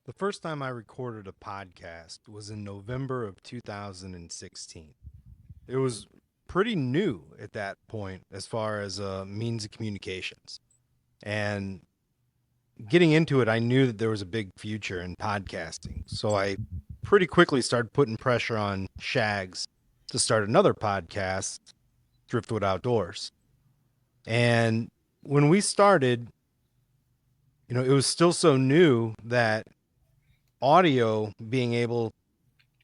The first time I recorded a podcast was in November of 2016. It was pretty new at that point as far as means of communications. And getting into it, I knew that there was a big future in podcasting. So I pretty quickly started putting pressure on Shags to start another podcast, Driftwood Outdoors. And when we started, it was still so new that audio being able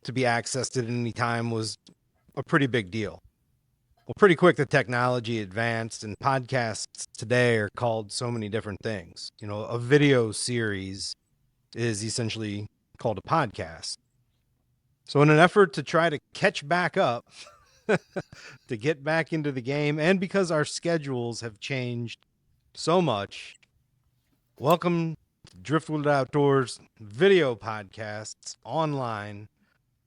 to be accessed at any time was a pretty big deal. Well, pretty quick, the technology advanced, and podcasts today are called so many different things. A video series is essentially called a podcast. So in an effort to try to catch back up, to get back into the game, and because our schedules have changed so much, welcome to Driftwood Outdoors video podcasts online.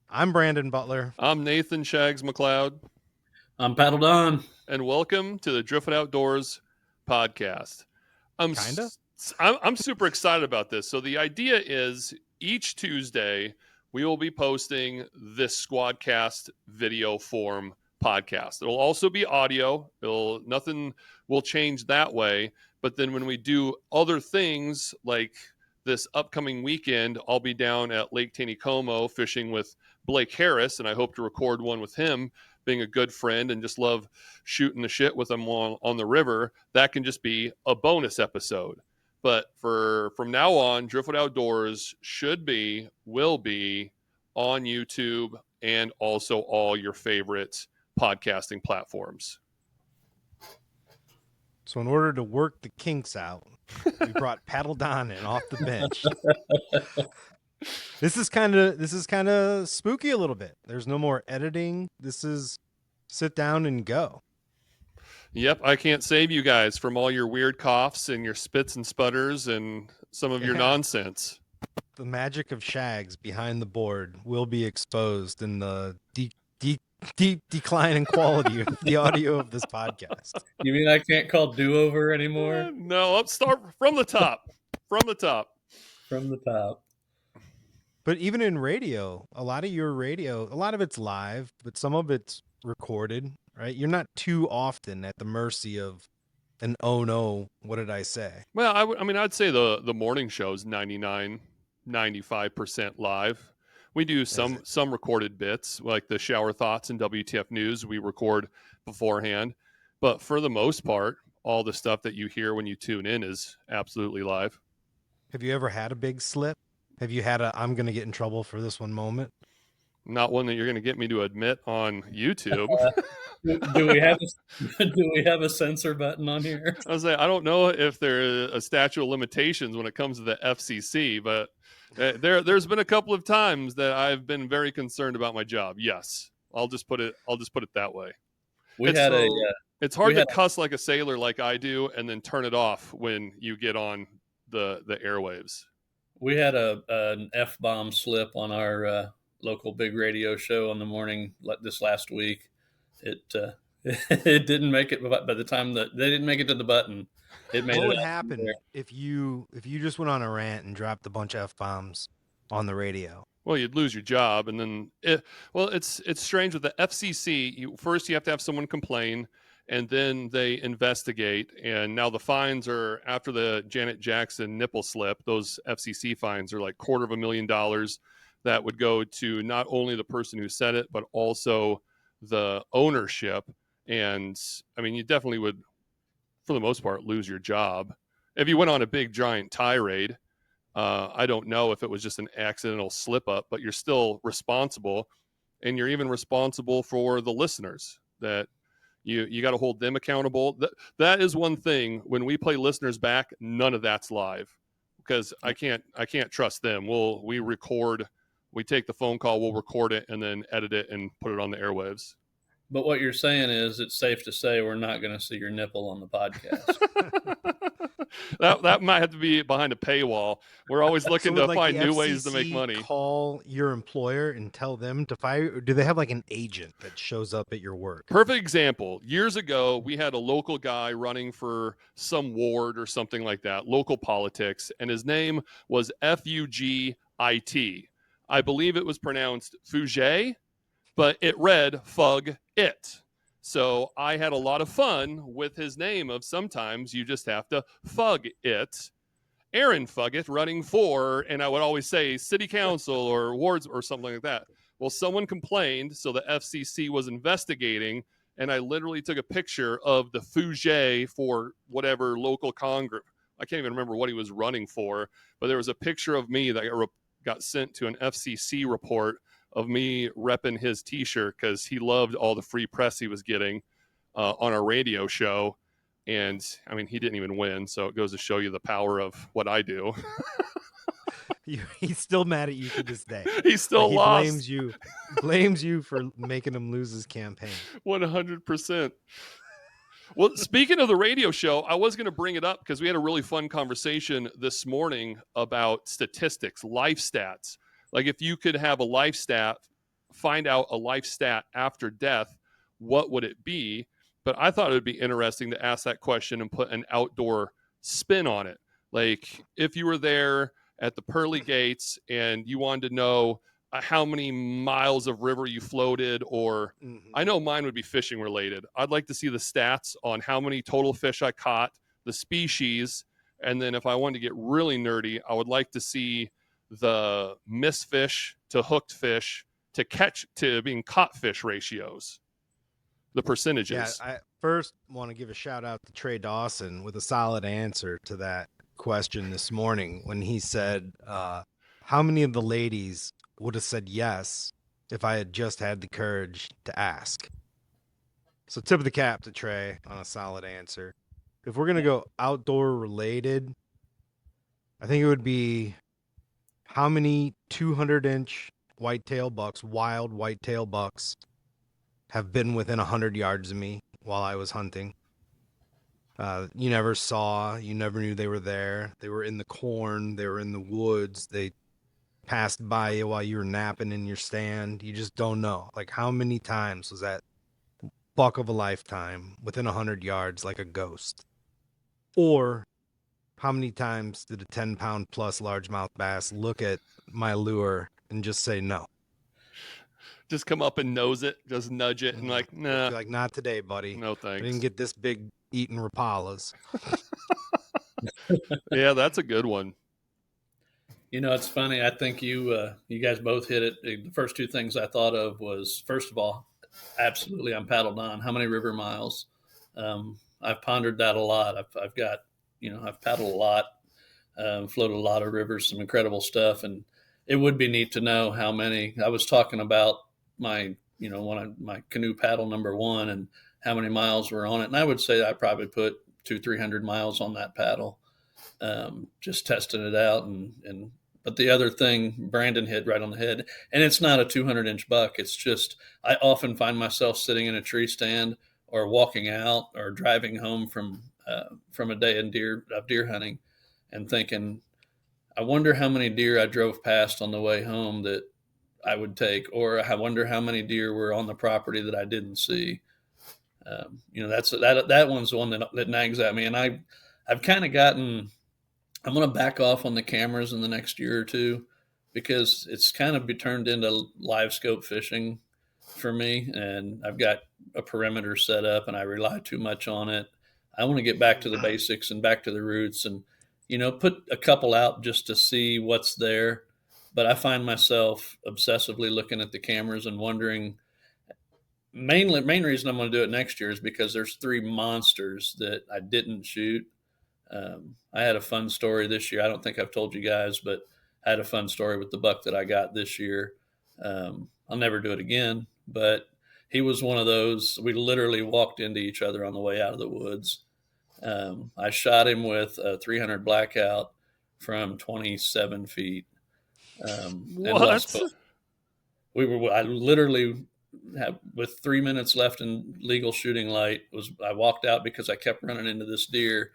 I'm Brandon Butler. I'm Nathan Shags McLeod. I'm Paddle Don. And welcome to the Driftwood Outdoors Podcast. I'm super excited about this. So the idea is each Tuesday we will be posting this Squadcast video form podcast. It'll also be audio. Nothing will change that way. But then when we do other things like this upcoming weekend, I'll be down at Lake Taneycomo fishing with Blake Harris, and I hope to record one with him, being a good friend and just love shooting the shit with him on the river. That can just be a bonus episode. But from now on, Driftwood Outdoors will be on YouTube and also all your favorite podcasting platforms. So in order to work the kinks out, we brought Paddle Don in off the bench. This is kind of spooky a little bit. There's no more editing. This is sit down and go. Yep, I can't save you guys from all your weird coughs and your spits and sputters and some of your nonsense. The magic of Shags behind the board will be exposed in the deep decline in quality of the audio of this podcast. You mean I can't call do-over anymore? No, let's start from the top. From the top. But even in radio, a lot of it's live, but some of it's recorded, right? You're not too often at the mercy of an oh no, what did I say? Well, I'd say the morning show's 95% live. We do some recorded bits, like the shower thoughts and WTF News we record beforehand. But for the most part, all the stuff that you hear when you tune in is absolutely live. Have you ever had a big slip? Have you had I'm going to get in trouble for this one moment? Not one that you're going to get me to admit on YouTube. Do we have a censor button on here? I was like, I don't know if there's a statute of limitations when it comes to the FCC, but there's been a couple of times that I've been very concerned about my job. Yes, I'll just put it that way. It's hard to cuss like a sailor like I do and then turn it off when you get on the airwaves. We had an F-bomb slip on our local big radio show on the morning this last week. It didn't make it by the time that they didn't make it to the button. What would happen if you just went on a rant and dropped a bunch of F-bombs on the radio? Well, you'd lose your job, and then it's strange with the FCC. First, you have to have someone complain, and then they investigate. And now the fines are, after the Janet Jackson nipple slip, those FCC fines are like $250,000 that would go to not only the person who said it, but also the ownership. And I mean, you definitely would, for the most part, lose your job. If you went on a big giant tirade, I don't know if it was just an accidental slip up, but you're still responsible, and you're even responsible for the listeners. That you got to hold them accountable. That is one thing. When we play listeners back, none of that's live, because I can't trust them. We record, we take the phone call, we'll record it and then edit it and put it on the airwaves. But what you're saying is it's safe to say we're not going to see your nipple on the podcast. That might have to be behind a paywall. We're always looking to find new ways to make money. Call your employer and tell them to fire. Or do they have like an agent that shows up at your work? Perfect example. Years ago, we had a local guy running for some ward or something like that, local politics, and his name was FUG I believe it was pronounced Fugit, but it read Fug It. So I had a lot of fun with his name of sometimes you just have to fug it. Aaron Fuggett running for, and I would always say city council or wards or something like that. Well, someone complained, so the FCC was investigating, and I literally took a picture of the Fugit for whatever local Congress. I can't even remember what he was running for, but there was a picture of me that got sent to an FCC report of me repping his T-shirt because he loved all the free press he was getting on our radio show. And I mean, he didn't even win, so it goes to show you the power of what I do. He's still mad at you to this day. He still lost. He blames you for making him lose his campaign. 100%. Well, speaking of the radio show, I was going to bring it up because we had a really fun conversation this morning about statistics, life stats. Like if you could have a life stat, find out a life stat after death, what would it be? But I thought it would be interesting to ask that question and put an outdoor spin on it. Like if you were there at the pearly gates and you wanted to know how many miles of river you floated, or I know mine would be fishing related. I'd like to see the stats on how many total fish I caught, the species. And then if I wanted to get really nerdy, I would like to see the missed fish to hooked fish to catch to being caught fish ratios, the percentages. Yeah, I first want to give a shout out to Trey Dawson with a solid answer to that question this morning when he said, how many of the ladies would have said yes if I had just had the courage to ask? So tip of the cap to Trey on a solid answer. If we're going to go outdoor related, I think it would be how many 200-inch whitetail bucks, wild whitetail bucks, have been within 100 yards of me while I was hunting. You never saw, you never knew they were there. They were in the corn, they were in the woods, they passed by you while you were napping in your stand. You just don't know. Like how many times was that buck of a lifetime within 100 yards like a ghost? Or how many times did a 10-pound plus largemouth bass look at my lure and just say no? Just come up and nose it, just nudge it, and like, nah. Like, not today, buddy. No thanks. I didn't get this big eating Rapalas. Yeah, that's a good one. You know, it's funny. I think you guys both hit it. The first two things I thought of was, first of all, absolutely, I'm Paddle Don. How many river miles? I've pondered that a lot. I've got, I've paddled a lot, floated a lot of rivers, some incredible stuff. And it would be neat to know how many. I was talking about my canoe paddle number 1 and how many miles were on it. And I would say I probably put 200-300 miles on that paddle, just testing it out. But the other thing, Brandon hit right on the head, and it's not a 200-inch buck. It's just, I often find myself sitting in a tree stand or walking out or driving home from a day of deer hunting and thinking, I wonder how many deer I drove past on the way home that I would take, or I wonder how many deer were on the property that I didn't see. That one's the one that nags at me. And I've kind of gotten, I'm going to back off on the cameras in the next year or two because it's kind of turned into live scope fishing for me. And I've got a perimeter set up and I rely too much on it. I want to get back to the basics and back to the roots and, put a couple out just to see what's there. But I find myself obsessively looking at the cameras and wondering, main reason I'm going to do it next year is because there's 3 monsters that I didn't shoot. I had a fun story this year. I don't think I've told you guys, but I had a fun story with the buck that I got this year. I'll never do it again, but he was one of those. We literally walked into each other on the way out of the woods. I shot him with a 300 blackout from 27 feet. What? I literally had, with 3 minutes left in legal shooting light, I walked out because I kept running into this deer,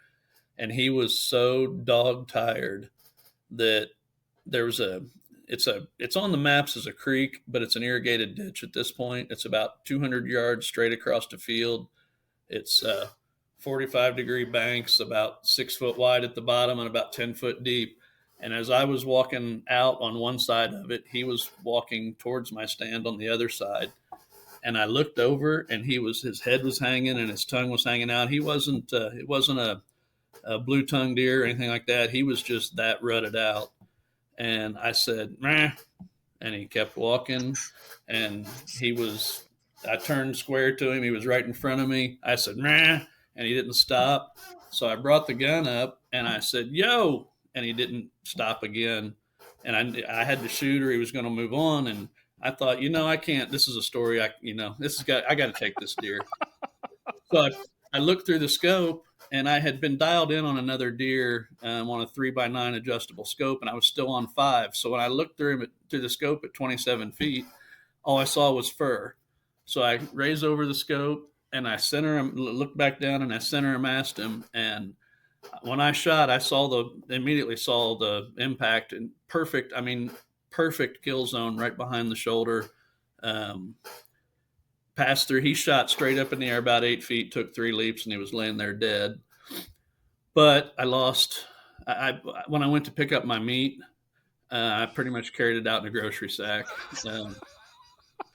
and he was so dog tired that there was it's on the maps as a creek, but it's an irrigated ditch at this point. It's about 200 yards straight across the field. It's 45-degree banks, about 6 foot wide at the bottom and about 10 foot deep. And as I was walking out on one side of it, he was walking towards my stand on the other side. And I looked over, and his head was hanging and his tongue was hanging out. It wasn't a blue tongue deer or anything like that. He was just that rutted out. And I said, meh. And he kept walking, and I turned square to him. He was right in front of me. I said, meh, and he didn't stop. So I brought the gun up, and I said, yo, and he didn't stop again. And I had to shoot, or he was going to move on. And I thought, I can't, this is a story. I got to take this deer. So I looked through the scope, and I had been dialed in on another deer on a 3x9 adjustable scope, and I was still on 5. So when I looked through the scope at 27 feet, all I saw was fur. So I raised over the scope, and I center him, looked back down, and I center massed him. And when I shot, I immediately saw the impact, and perfect kill zone right behind the shoulder. Passed through. He shot straight up in the air about 8 feet, took 3 leaps, and he was laying there dead. But I lost. When I went to pick up my meat, I pretty much carried it out in a grocery sack.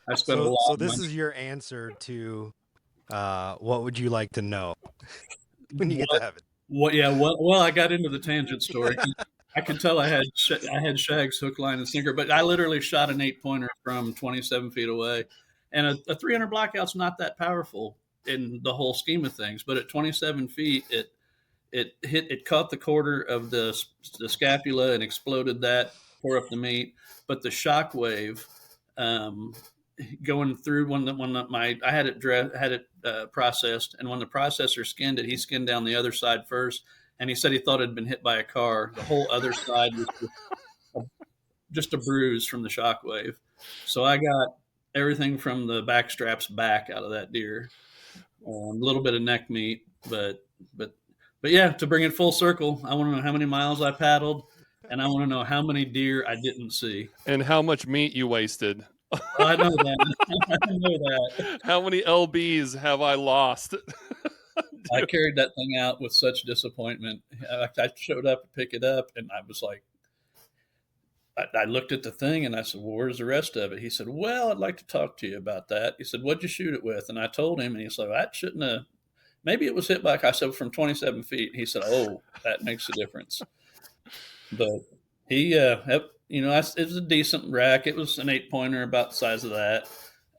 I spent a lot. So this is your answer to what would you like to know when you get to heaven? Well, I got into the tangent story. I could tell I had Shags hook, line, and sinker, but I literally shot an 8-pointer from 27 feet away. And a 300 blackout's not that powerful in the whole scheme of things, but at 27 feet, it caught the quarter of the scapula and exploded that, tore up the meat. But the shock wave going through I had it processed, and when the processor skinned it, he skinned down the other side first, and he said he thought it had been hit by a car. The whole other side was just a bruise from the shock wave. So I got everything from the back straps back out of that deer, a little bit of neck meat, but yeah, to bring it full circle, I want to know how many miles I paddled, and I want to know how many deer I didn't see, and how much meat you wasted. I know that. I know that. How many LBs have I lost? I carried that thing out with such disappointment. I showed up to pick it up, and I was like, I looked at the thing, and I said, well, where's the rest of it? He said, well, I'd like to talk to you about that. He said, what'd you shoot it with? And I told him, and he said, that shouldn't have, maybe it was hit by, I said, from 27 feet. He said, oh, that makes a difference. But he, it was a decent rack. It was an 8-pointer, about the size of that.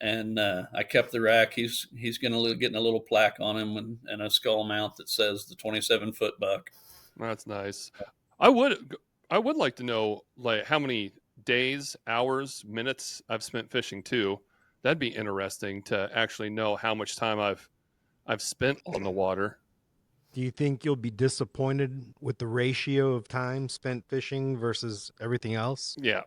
And I kept the rack. He's getting a little plaque on him and a skull mount that says the 27-foot buck. That's nice. I would like to know like how many days, hours, minutes I've spent fishing too. That'd be interesting to actually know how much time I've spent on the water. Do you think you'll be disappointed with the ratio of time spent fishing versus everything else? Yeah.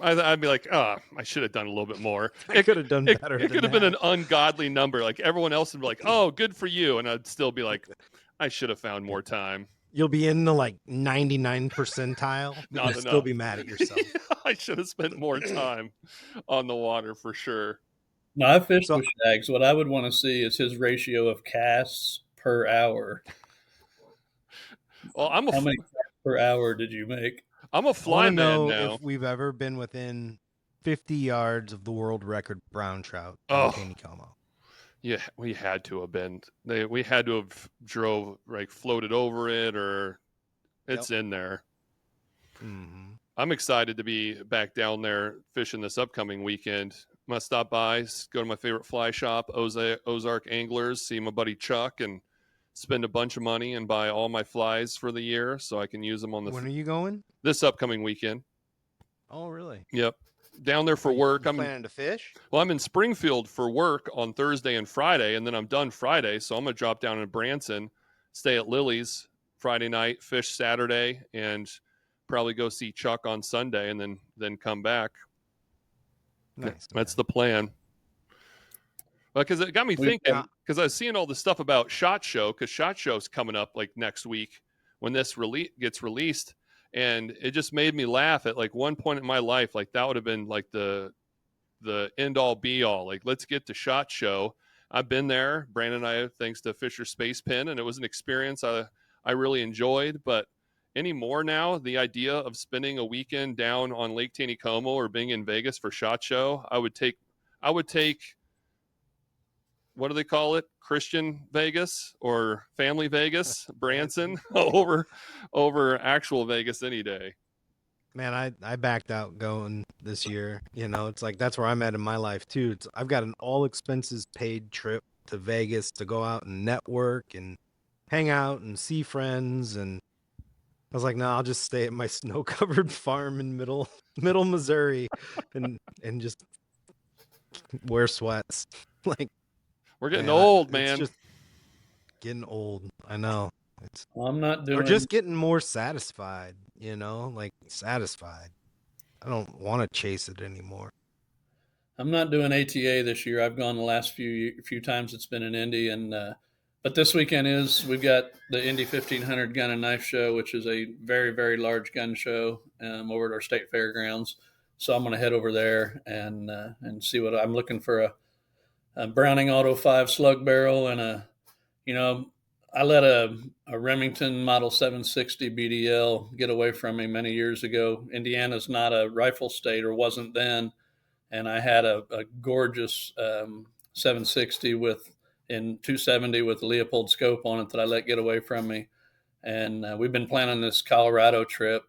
I'd be like, I should have done a little bit more. I could have done better. It could have been an ungodly number. Like everyone else would be like, oh, good for you. And I'd still be like, I should have found more time. You'll be in the 99 percentile. You'll still be mad at yourself. I should have spent more time on the water for sure. No, I fished with Shags. What I would want to see is his ratio of casts per hour. Well, how many casts per hour did you make? I'm a fly man now. If we've ever been within 50 yards of the world record brown trout. Yeah, we had to have been. We had to have floated over it, or it's in there. Mm-hmm. I'm excited to be back down there fishing this upcoming weekend. I'm gonna stop by, go to my favorite fly shop, Ozark Anglers, see my buddy Chuck, and spend a bunch of money and buy all my flies for the year so I can use them on the. When are you going? This upcoming weekend. Oh, really? Yep. Down there for work. I'm planning to fish? Well, I'm in Springfield for work on Thursday and Friday, and then I'm done Friday. So I'm going to drop down in Branson, stay at Lily's Friday night, fish Saturday, and probably go see Chuck on Sunday, and then come back. Nice. That's the plan. Because it got me thinking, because I was seeing all this stuff about SHOT Show, because SHOT Show's coming up like next week when this gets released. And it just made me laugh at like one point in my life, like that would have been like the end all be all. Like, let's get to SHOT Show. I've been there, Brandon and I, thanks to Fisher Space Pen, and it was an experience I really enjoyed. But anymore now, the idea of spending a weekend down on Lake Taneycomo or being in Vegas for SHOT Show, I would take, what do they call it? Christian Vegas or family Vegas, Branson, over actual Vegas any day. Man, I backed out going this year. You know, it's like that's where I'm at in my life too. I've got an all expenses paid trip to Vegas to go out and network and hang out and see friends. And I was like, no, I'll just stay at my snow covered farm in middle Missouri and just wear sweats. Like, We're getting man, old, it's man. just getting old. I know. I'm not doing. Or just getting more satisfied, you know, like satisfied. I don't want to chase it anymore. I'm not doing ATA this year. I've gone the last few times it's been in Indy, and but this weekend we've got the Indy 1500 Gun and Knife Show, which is a very, very large gun show over at our state fairgrounds. So I'm going to head over there and see what I'm looking for a Browning Auto 5 slug barrel and I let a Remington Model 760 BDL get away from me many years ago. Indiana's not a rifle state, or wasn't then, and I had a gorgeous 760 in 270 with a Leopold scope on it that I let get away from me. And we've been planning this Colorado trip,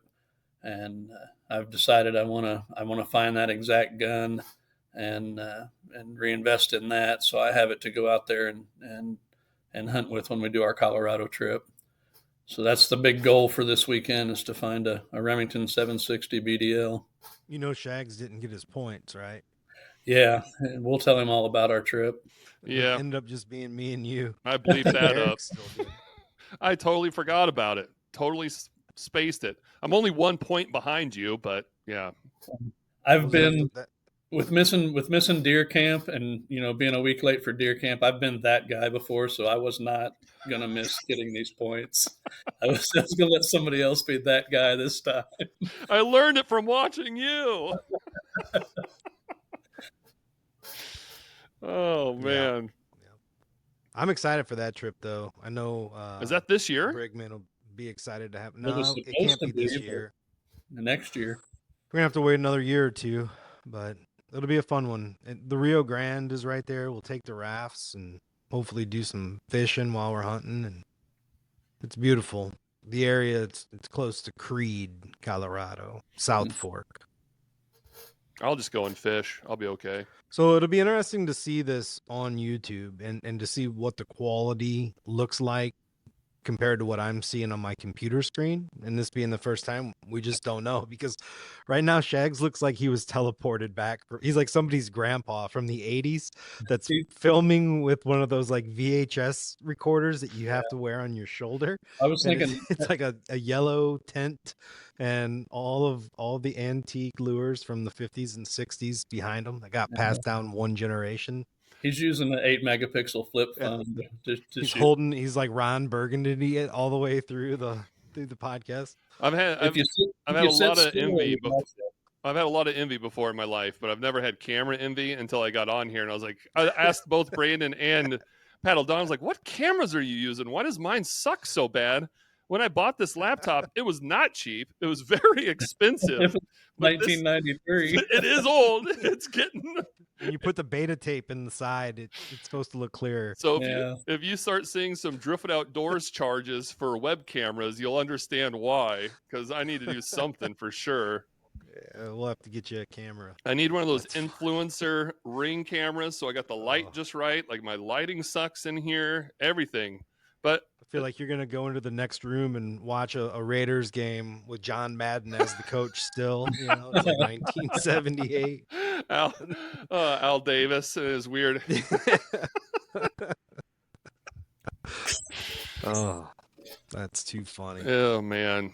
and I've decided I want to find that exact gun and reinvest in that, so I have it to go out there and hunt with when we do our Colorado trip. So that's the big goal for this weekend, is to find a Remington 760 BDL. You know, Shags didn't get his points, right? Yeah, and we'll tell him all about our trip. Yeah. It ended up just being me and you. I bleeped that up. Still did. I totally forgot about it. Totally spaced it. I'm only 1 point behind you, but yeah. I've been with missing deer camp and being a week late for deer camp. I've been that guy before, so I was not gonna miss getting these points. I was gonna let somebody else be that guy this time. I learned it from watching you. Oh man. Yeah. I'm excited for that trip though. I know is that this year? Brigman will be excited to have. Well, No, it can't be this year. The next year. We're gonna have to wait another year or two, but it'll be a fun one. The Rio Grande is right there. We'll take the rafts and hopefully do some fishing while we're hunting, and it's beautiful. The area, it's close to Creed, Colorado, South Fork. I'll just go and fish. I'll be okay. So it'll be interesting to see this on YouTube and to see what the quality looks like compared to what I'm seeing on my computer screen. And this being the first time, we just don't know, because right now Shags looks like he was teleported back. He's like somebody's grandpa from the 80s that's filming with one of those like VHS recorders that you have to wear on your shoulder. I was thinking it's like a yellow tent and all the antique lures from the 50s and 60s behind him that got passed down one generation. He's using the 8 megapixel flip phone to he's shoot. holding. He's like Ron Burgundy all the way through the podcast. I've had a lot of envy. I've had a lot of envy before in my life, but I've never had camera envy until I got on here. And I was like, I asked both Brandon and Paddle Don, I was like, what cameras are you using? Why does mine suck so bad? When I bought this laptop, it was not cheap. It was very expensive. 1993. It is old. It's getting. When you put the beta tape in the side, it's supposed to look clearer. So if you start seeing some Driftwood Outdoors charges for web cameras, you'll understand why. Because I need to do something for sure. Yeah, we'll have to get you a camera. I need one of those influencer ring cameras, so I got the light just right. Like my lighting sucks in here, everything. But I feel like you're going to go into the next room and watch a Raiders game with John Madden as the coach still. You know, it's like 1978. Al Davis is weird. Oh, that's too funny. Oh, man.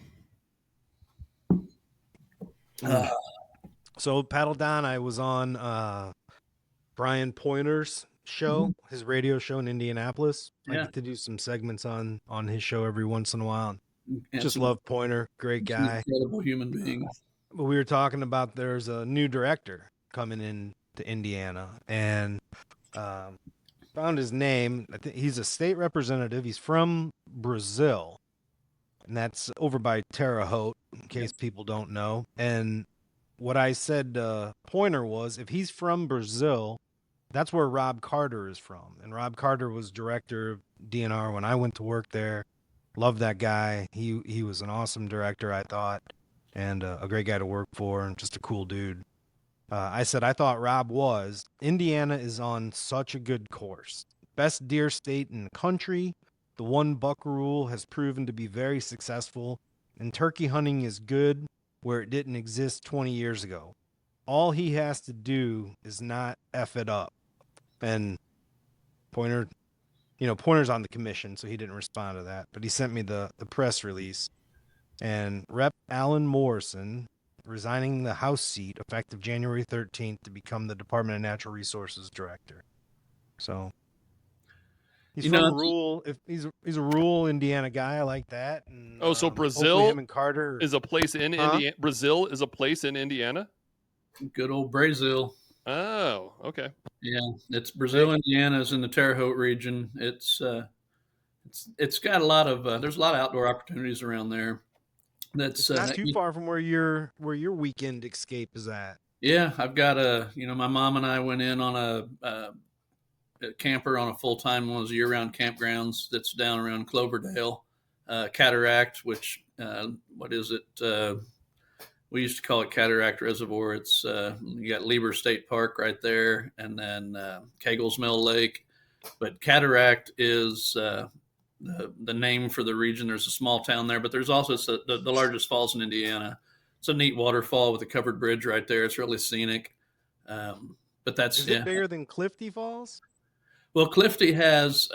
So, Paddle Don, I was on Brian Pointer's show, his radio show in Indianapolis. I get to do some segments on his show every once in a while. Just love Pointer, great guy, incredible human being. But we were talking about there's a new director coming in to Indiana, and found his name. I think he's a state representative. He's from Brazil, and that's over by Terre Haute, in case people don't know. And what I said Pointer was, if he's from Brazil, that's where Rob Carter is from. And Rob Carter was director of DNR when I went to work there. Loved that guy. He was an awesome director, I thought, and a great guy to work for, and just a cool dude. I said I thought Rob was. Indiana is on such a good course. Best deer state in the country. The one buck rule has proven to be very successful, and turkey hunting is good where it didn't exist 20 years ago. All he has to do is not F it up. And Pointer's on the commission, so he didn't respond to that. But he sent me the press release. And Rep. Alan Morrison resigning the House seat effective January 13th to become the Department of Natural Resources Director. So he's from rural. If he's a rural Indiana guy, I like that. And, so Brazil him and Carter is a place in Indiana. Brazil is a place in Indiana. Good old Brazil. Oh, okay. Yeah, it's Brazil, Indiana is in the Terre Haute region. It's got a lot of there's a lot of outdoor opportunities around there. That's not too far from where your weekend escape is at. Yeah, I've got my mom and I went in on a camper on a full-time one of those year-round campgrounds that's down around Cloverdale, Cataract, which what is it? We used to call it Cataract Reservoir. It's you got Lieber State Park right there, and then Kegels Mill Lake. But Cataract is the name for the region. There's a small town there, but there's also the largest falls in Indiana. It's a neat waterfall with a covered bridge right there. It's really scenic. But that's is it bigger than Clifty Falls? Well, Clifty has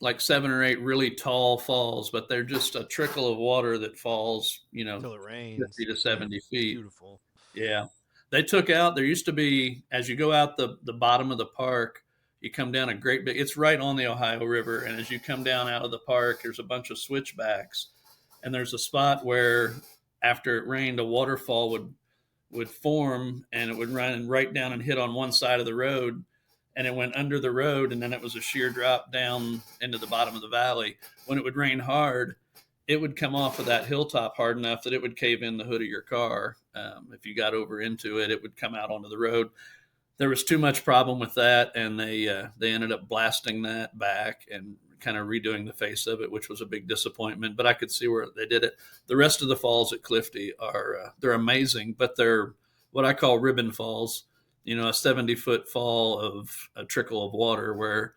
like 7 or 8 really tall falls, but they're just a trickle of water that falls, until it rains, 50 to 70 feet. Beautiful. Yeah. They took out, there used to be, as you go out the bottom of the park, you come down a great big, it's right on the Ohio River. And as you come down out of the park, there's a bunch of switchbacks. And there's a spot where after it rained, a waterfall would form, and it would run right down and hit on one side of the road. And it went under the road, and then it was a sheer drop down into the bottom of the valley. When it would rain hard, it would come off of that hilltop hard enough that it would cave in the hood of your car. If you got over into it, it would come out onto the road. There was too much problem with that, and they ended up blasting that back and kind of redoing the face of it, which was a big disappointment. But I could see where they did it. The rest of the falls at Clifty they're amazing, but they're what I call ribbon falls. A 70-foot fall of a trickle of water, where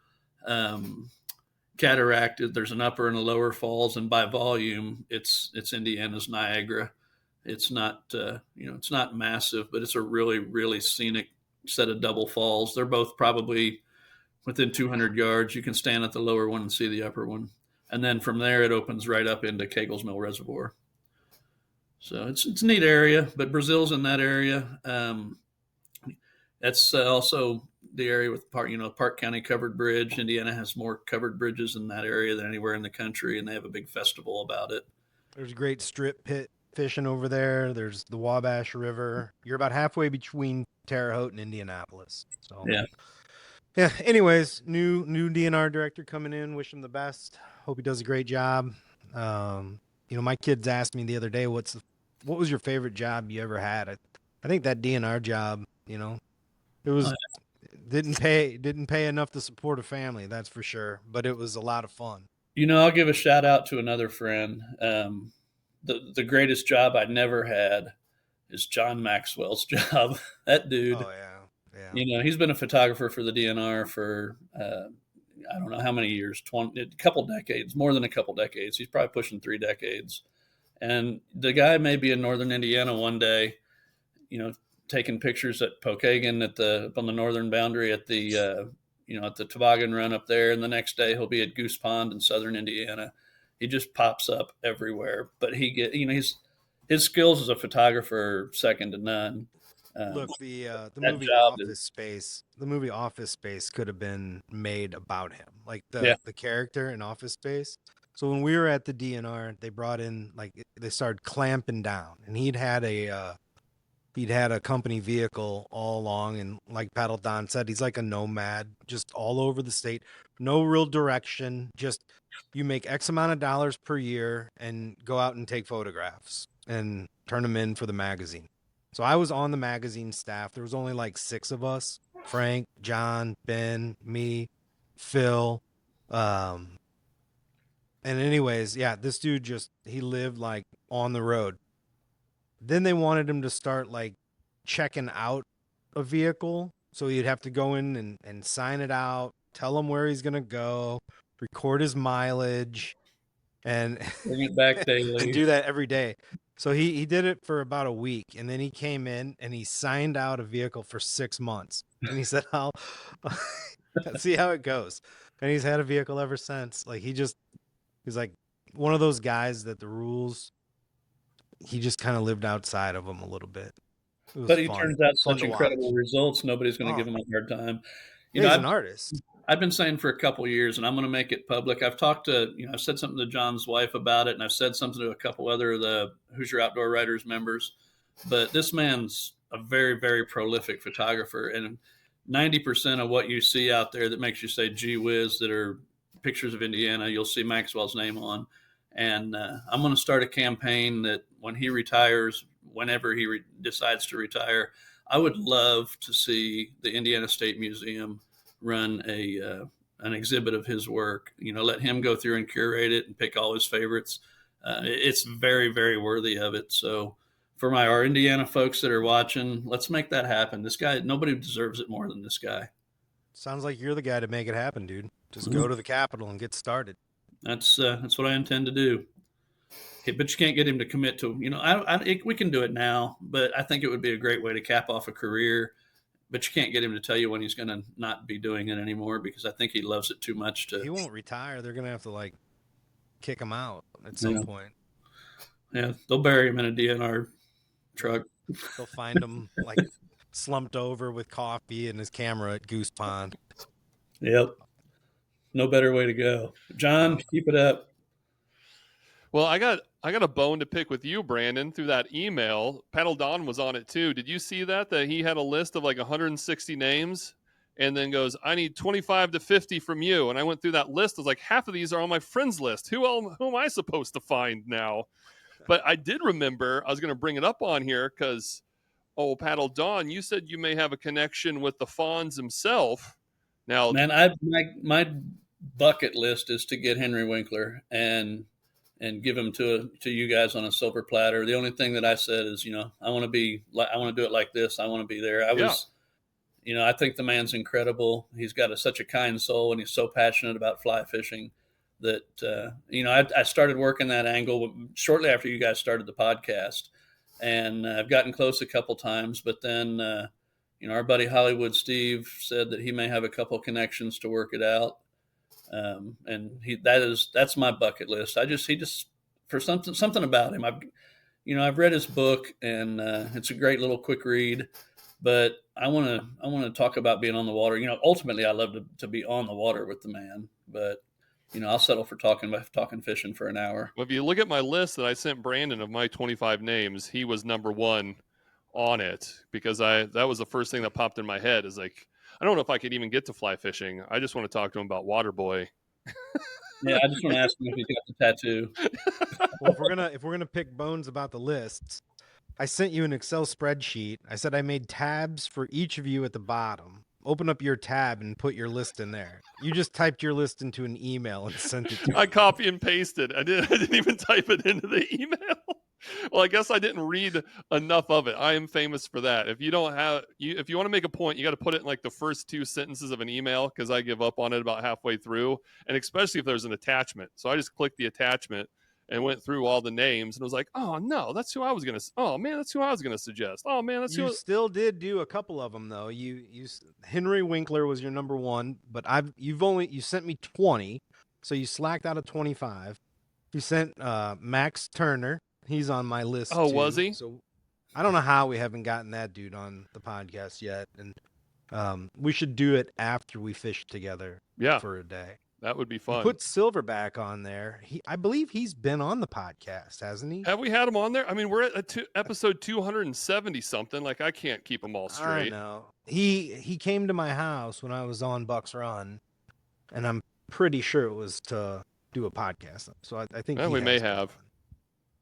Cataract, there's an upper and a lower falls, and by volume, it's Indiana's Niagara. It's not, it's not massive, but it's a really, really scenic set of double falls. They're both probably within 200 yards. You can stand at the lower one and see the upper one. And then from there, it opens right up into Kegels Mill Reservoir. So it's a neat area, but Brazil's in that area. That's also the area with Park County Covered Bridge. Indiana has more covered bridges in that area than anywhere in the country, and they have a big festival about it. There's a great strip pit fishing over there. There's the Wabash River. You're about halfway between Terre Haute and Indianapolis. So yeah. Anyways, new DNR director coming in. Wish him the best. Hope he does a great job. My kids asked me the other day, what was your favorite job you ever had? I think that DNR job, it was didn't pay enough to support a family, that's for sure. But it was a lot of fun. I'll give a shout out to another friend. The greatest job I never had is John Maxwell's job. That dude. Oh yeah. He's been a photographer for the DNR for I don't know how many years, a couple decades, more than a couple decades. He's probably pushing 3 decades. And the guy may be in northern Indiana one day, taking pictures at Pokagon on the northern boundary at the at the toboggan run up there, and the next day he'll be at Goose Pond in southern Indiana. He just pops up everywhere, but his skills as a photographer second to none. Look, the movie Office Space. The movie Office Space could have been made about him, like the character in Office Space. So when we were at the DNR, they brought in they started clamping down, and he'd had He'd had a company vehicle all along, and like Paddle Don said, he's like a nomad, just all over the state. No real direction, just you make X amount of dollars per year and go out and take photographs and turn them in for the magazine. So I was on the magazine staff. There was only like 6 of us: Frank, John, Ben, me, Phil. And anyways, yeah, this dude he lived like on the road. Then they wanted him to start like checking out a vehicle. So he'd have to go in and sign it out, tell him where he's going to go, record his mileage, and Bring it back daily. and do that every day. So he did it for about a week, and then he came in and he signed out a vehicle for 6 months. And he said, I'll see how it goes. And he's had a vehicle ever since. Like he's like one of those guys that the rules, he just kind of lived outside of them a little bit. But he turns out such incredible results. Nobody's going to give him a hard time. He's an artist. I've been saying for a couple of years, and I'm going to make it public. I've talked to, I've said something to John's wife about it, and I've said something to a couple other of the Hoosier Outdoor Writers members. But this man's a very, very prolific photographer, and 90% of what you see out there that makes you say, gee whiz, that are pictures of Indiana, you'll see Maxwell's name on. And I'm going to start a campaign that when he retires, whenever he decides to retire, I would love to see the Indiana State Museum run an exhibit of his work. Let him go through and curate it and pick all his favorites. It's very, very worthy of it. So for our Indiana folks that are watching, let's make that happen. This guy, nobody deserves it more than this guy. Sounds like you're the guy to make it happen, dude. Just go to the Capitol and get started. That's what I intend to do. Okay, but you can't get him to commit to, we can do it now, but I think it would be a great way to cap off a career. But you can't get him to tell you when he's going to not be doing it anymore, because I think he loves it too much to. He won't retire. They're going to have to kick him out at some point. Yeah, they'll bury him in a DNR truck. They'll find him slumped over with coffee and his camera at Goose Pond. Yep. No better way to go. John, keep it up. Well, I got a bone to pick with you, Brandon, through that email. Paddle Don was on it too. Did you see that he had a list of 160 names and then goes, I need 25 to 50 from you. And I went through that list. I was like, half of these are on my friends list. Who am I supposed to find now? But I did remember, I was going to bring it up on here because, Paddle Don, you said you may have a connection with the Fonz himself. Now, man, my bucket list is to get Henry Winkler and give him to you guys on a silver platter. The only thing that I said is, I want to do it like this. I want to be there. I think the man's incredible. He's got such a kind soul, and he's so passionate about fly fishing that, I started working that angle shortly after you guys started the podcast, and I've gotten close a couple times, but then, our buddy Hollywood Steve said that he may have a couple connections to work it out. And that's my bucket list. He just for something about him. I've read his book, and it's a great little quick read, but I want to talk about being on the water. Ultimately I love to be on the water with the man, but I'll settle for talking fishing for an hour. Well, if you look at my list that I sent Brandon of my 25 names, he was number 1 on it, because that was the first thing that popped in my head is I don't know if I could even get to fly fishing. I just want to talk to him about Waterboy. Yeah, I just want to ask him if he's got the tattoo. Well, if we're gonna pick bones about the lists, I sent you an Excel spreadsheet. I said I made tabs for each of you at the bottom. Open up your tab and put your list in there. You just typed your list into an email and sent it to me. I copy and pasted. I didn't even type it into the email. Well, I guess I didn't read enough of it. I am famous for that. If you want to make a point, you got to put it in the first 2 sentences of an email, because I give up on it about halfway through, and especially if there's an attachment. So I just clicked the attachment and went through all the names, and was like, oh no, that's who I was gonna. Oh man, that's who I was gonna suggest. Oh man, that's you still did do a couple of them though. You Henry Winkler was your number 1, but you sent me 20, so you slacked out of 25. You sent Max Turner. He's on my list. Oh, too. Was he? So I don't know how we haven't gotten that dude on the podcast yet. And we should do it after we fish together for a day. That would be fun. Put Silverback on there. I believe he's been on the podcast, hasn't he? Have we had him on there? I mean, we're at episode 270 something. Like, I can't keep them all straight. I know. He came to my house when I was on Bucks Run, and I'm pretty sure it was to do a podcast. So I think we may have.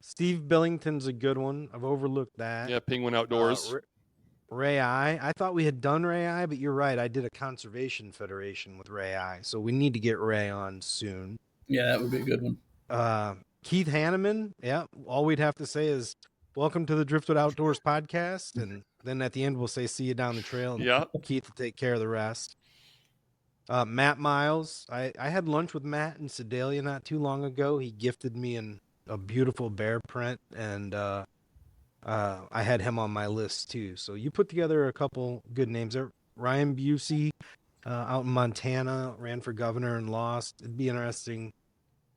Steve Billington's a good one. I've overlooked that. Yeah, Penguin Outdoors. Ray I thought we had done Ray I, but you're right. I did a conservation federation with Ray I, so we need to get Ray on soon. Yeah, that would be a good one. Keith Hanneman. Yeah, all we'd have to say is welcome to the Driftwood Outdoors Podcast, and then at the end we'll say see you down the trail. And yeah, Keith will take care of the rest. Matt Miles. I had lunch with Matt in Sedalia not too long ago. He gifted me a beautiful bear print, and I had him on my list too. So you put together a couple good names there. Ryan Busey out in Montana, ran for governor and lost. It'd be interesting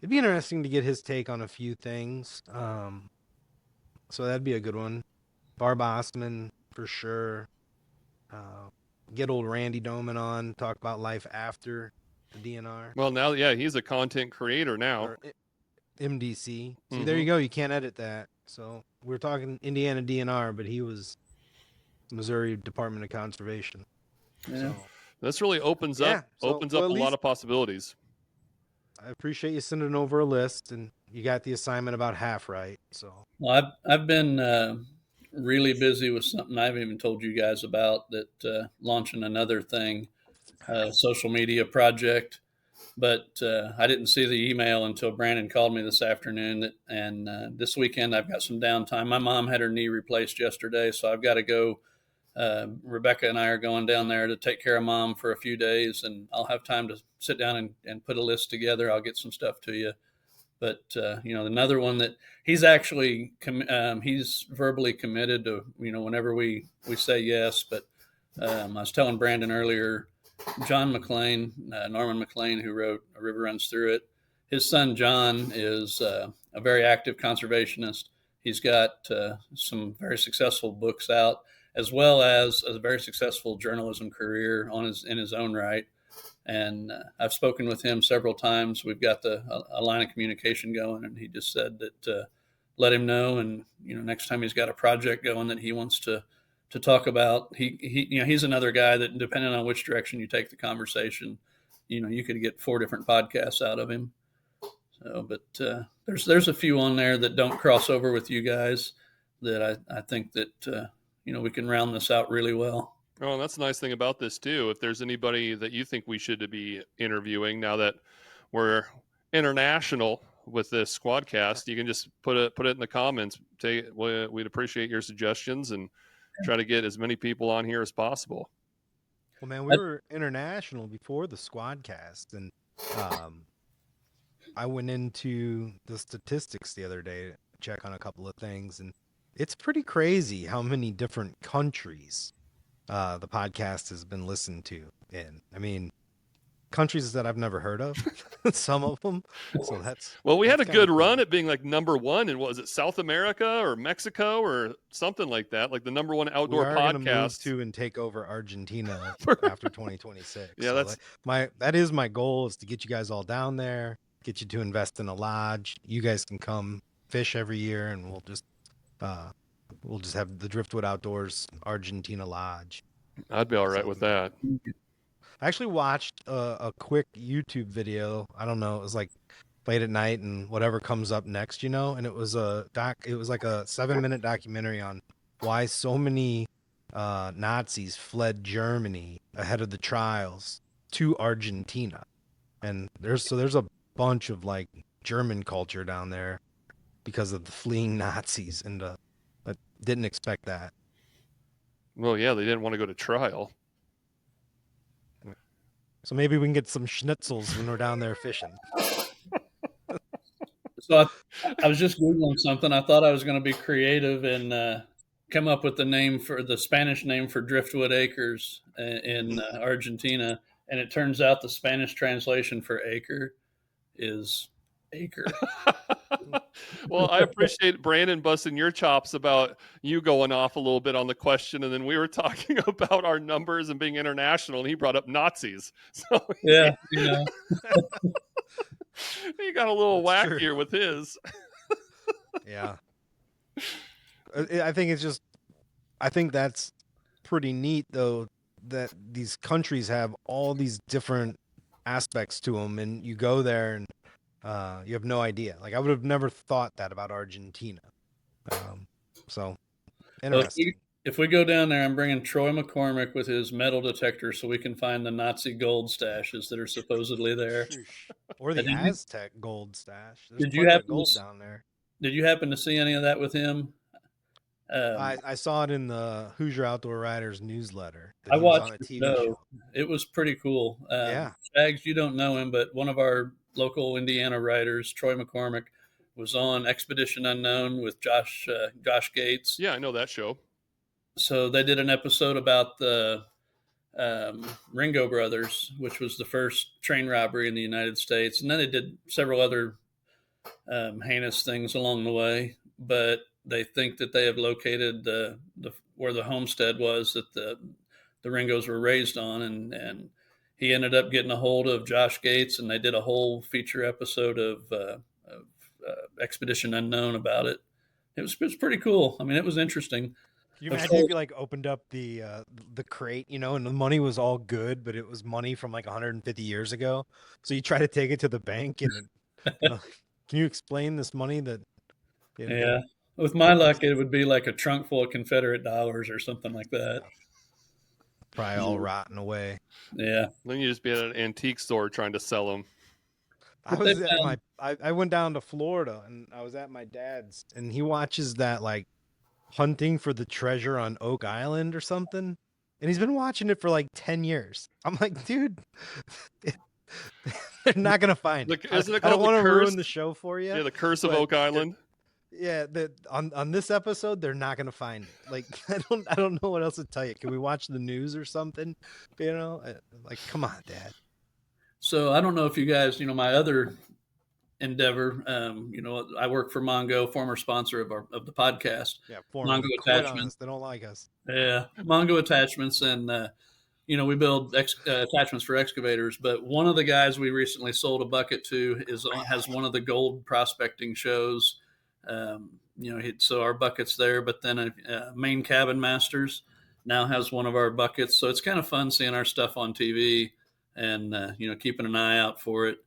to get his take on a few things. So that'd be a good one. Barb Osman for sure. Get old Randy Doman on, talk about life after the DNR. Well, now, yeah, he's a content creator now. Or MDC. See, there you go. You can't edit that. So we're talking Indiana DNR, but he was Missouri Department of Conservation. Yeah. So, this really opens up a lot of possibilities. I appreciate you sending over a list, and you got the assignment about half right. So well, I've been really busy with something I haven't even told you guys about, that launching another thing, social media project. But I didn't see the email until Brandon called me this afternoon. And this weekend, I've got some downtime. My mom had her knee replaced yesterday, so I've got to go. Rebecca and I are going down there to take care of Mom for a few days, and I'll have time to sit down and put a list together. I'll get some stuff to you. But, another one that he's actually, he's verbally committed to, whenever we say yes. But I was telling Brandon earlier, John McLean, Norman McLean, who wrote A River Runs Through It, his son John is a very active conservationist. He's got some very successful books out, as well as a very successful journalism career in his own right. And I've spoken with him several times. We've got a line of communication going, and he just said that let him know. And next time he's got a project going that he wants to talk about, he's another guy that, depending on which direction you take the conversation, you could get 4 different podcasts out of him. So, but there's a few on there that don't cross over with you guys that I think that we can round this out really well. Oh, and that's the nice thing about this too. If there's anybody that you think we should be interviewing, now that we're international with this Squadcast, you can just put it in the comments. We'd appreciate your suggestions and try to get as many people on here as possible. Well, man, we were international before the Squadcast, and I went into the statistics the other day to check on a couple of things, and it's pretty crazy how many different countries the podcast has been listened to in. I mean, countries that I've never heard of, some of them. So we had a good run at being like number one in, was it South America or Mexico or something like that? Like the number one outdoor podcast. To and take over Argentina after 2026. Yeah, so that is my goal, is to get you guys all down there, get you to invest in a lodge. You guys can come fish every year, and we'll just have the Driftwood Outdoors Argentina Lodge. I'd be all right with that. I actually watched a quick YouTube video. I don't know. It was like late at night, and whatever comes up next, and it was it was like a 7-minute documentary on why so many Nazis fled Germany ahead of the trials to Argentina. And there's a bunch of like German culture down there because of the fleeing Nazis, and I didn't expect that. Well, yeah, they didn't want to go to trial. So maybe we can get some schnitzels when we're down there fishing. So I was just Googling something. I thought I was going to be creative and come up with the Spanish name for Driftwood Acres in Argentina. And it turns out the Spanish translation for acre is acre. Well, I appreciate Brandon busting your chops about you going off a little bit on the question, and then we were talking about our numbers and being international, and he brought up Nazis. So Yeah, he got a little That's wackier true. with his. Yeah. I think that's pretty neat, though, that these countries have all these different aspects to them, and you go there and you have no idea. Like, I would have never thought that about Argentina. So interesting. If we go down there, I'm bringing Troy McCormick with his metal detector so we can find the Nazi gold stashes that are supposedly there. Or the Aztec gold stash. There's Did you plenty of happen gold to- down there. Did you happen to see any of that with him? I saw it in the Hoosier Outdoor Riders newsletter. I He was watched on a the TV show. show. It was pretty cool. Yeah. Shags, you don't know him, but one of our local Indiana writers, Troy McCormick, was on Expedition Unknown with Josh Gates. Yeah, I know that show. So they did an episode about the Ringo brothers, which was the first train robbery in the United States. And then they did several other heinous things along the way. But they think that they have located the where the homestead was that the Ringos were raised on. And he ended up getting a hold of Josh Gates, and they did a whole feature episode of Expedition Unknown about it. It was pretty cool. I mean, it was interesting. Can you imagine if you like opened up the crate, and the money was all good, but it was money from like 150 years ago. So you try to take it to the bank, and can you explain this money that? Yeah, with my luck, it would be like a trunk full of Confederate dollars or something like that. Probably all rotten away. Yeah. Then you just be at an antique store trying to sell them. I went down to Florida, and I was at my dad's, and he watches that like hunting for the treasure on Oak Island or something, and he's been watching it for like 10 years. I'm like, dude, they're not gonna find it. Isn't it I don't called want The to Curse? ruin the show for you. Yeah, the Curse of Oak Island. Yeah, on this episode, they're not gonna find it. Like, I don't know what else to tell you. Can we watch the news or something? Like, come on, Dad. So I don't know if you guys, my other endeavor, I work for Mongo, former sponsor of the podcast. Yeah, Mongo Attachments. They don't like us. Yeah, Mongo Attachments, and we build attachments for excavators. But one of the guys we recently sold a bucket to has one of the gold prospecting shows. So our bucket's there, but then Main Cabin Masters now has one of our buckets. So it's kind of fun seeing our stuff on TV and keeping an eye out for it.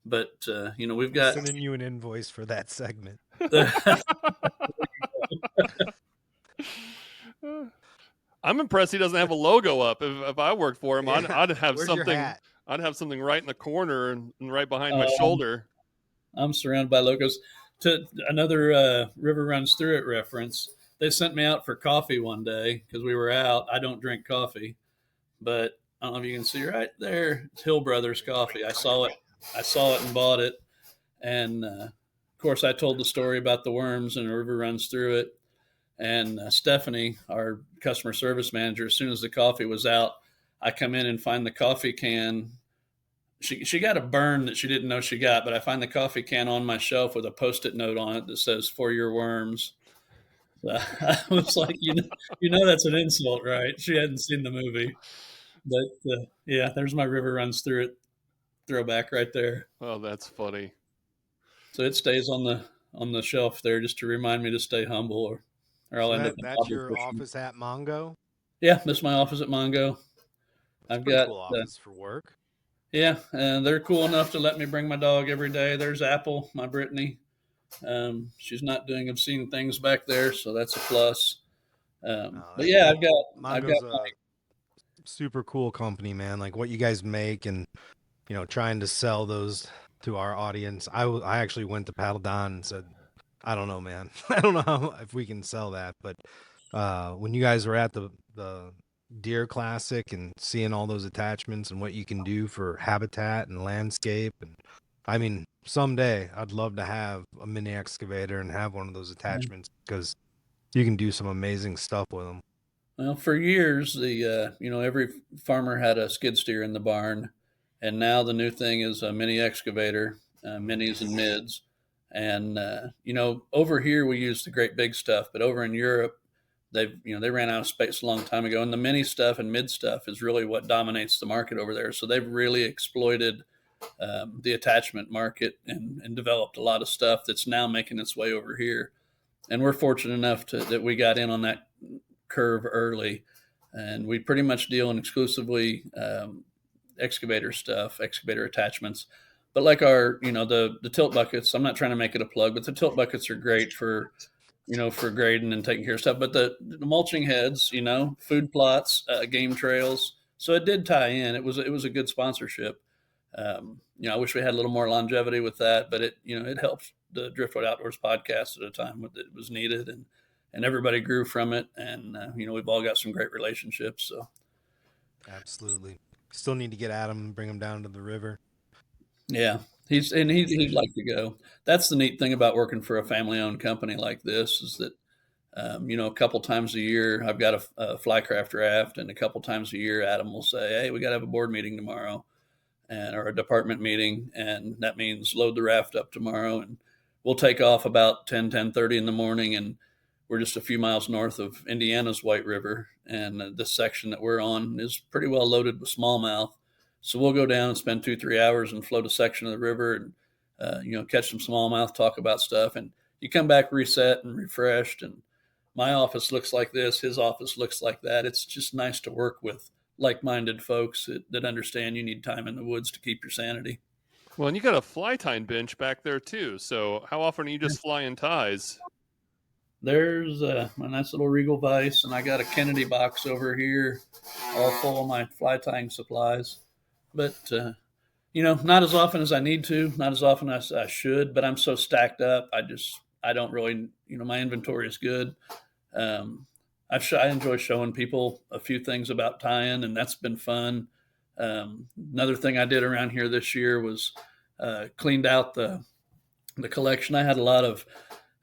But we've got sending you an invoice for that segment. I'm impressed he doesn't have a logo up. If I worked for him, I'd have Where's something. your hat? I'd have something right in the corner and right behind my shoulder. I'm surrounded by logos. To another River Runs Through It reference, they sent me out for coffee one day because we were out. I don't drink coffee, but I don't know if you can see right there. It's Hill Brothers Coffee. I saw it and bought it. And of course, I told the story about the worms and the river runs through it. And Stephanie, our customer service manager, as soon as the coffee was out, I come in and find the coffee can. She got a burn that she didn't know she got, but I find the coffee can on my shelf with a Post-it note on it that says "For your worms." So I was like, that's an insult, right? She hadn't seen the movie, but there's my River Runs Through It throwback right there. Oh, that's funny. So it stays on the shelf there just to remind me to stay humble, or I'll end up. That's your office at Mongo? Yeah, that's my office at Mongo. I've got cool office for work. Yeah, and they're cool enough to let me bring my dog every day. There's Apple, my Brittany. She's not doing obscene things back there, so that's a plus. But yeah, I've got a super cool company, man. Like what you guys make, and trying to sell those to our audience. I actually went to Paddle Don and said, I don't know, man. I don't know if we can sell that, but when you guys were at the Deer Classic and seeing all those attachments and what you can do for habitat and landscape, and I mean, someday I'd love to have a mini excavator and have one of those attachments because you can do some amazing stuff with them. Well, for years, every farmer had a skid steer in the barn, and now the new thing is a mini excavator. minis and mids. And, over here we use the great big stuff, but over in Europe, they ran out of space a long time ago. And the mini stuff and mid stuff is really what dominates the market over there. So they've really exploited the attachment market and developed a lot of stuff that's now making its way over here. And we're fortunate enough that we got in on that curve early, and we pretty much deal in exclusively excavator stuff, excavator attachments. But like the tilt buckets, I'm not trying to make it a plug, but the tilt buckets are great for grading and taking care of stuff. But the mulching heads, food plots, game trails. So it did tie in. It was a good sponsorship. I wish we had a little more longevity with that, but it helped the Driftwood Outdoors podcast at a time that it was needed, and everybody grew from it. And, we've all got some great relationships. So. Absolutely. Still need to get Adam and bring him down to the river. Yeah. He'd like to go. That's the neat thing about working for a family owned company like this is that, a couple times a year, I've got a flycraft raft, and a couple times a year, Adam will say, "Hey, we got to have a board meeting tomorrow." Or a department meeting, and that means load the raft up tomorrow, and we'll take off about 10:30 in the morning, and we're just a few miles north of Indiana's White River, and this section that we're on is pretty well loaded with smallmouth. So we'll go down and spend 2-3 hours and float a section of the river and catch some smallmouth, talk about stuff, and you come back reset and refreshed. And my office looks like this, his office looks like that. It's just nice to work with like-minded folks that understand you need time in the woods to keep your sanity. Well, and you got a fly tying bench back there too. So how often are you just flying ties? There's my nice little Regal vise, and I got a Kennedy box over here, all full of my fly tying supplies. But not as often as I need to, not as often as I should. But I'm so stacked up, I don't really, my inventory is good. I enjoy showing people a few things about tying, and that's been fun. Another thing I did around here this year was cleaned out the collection. I had a lot of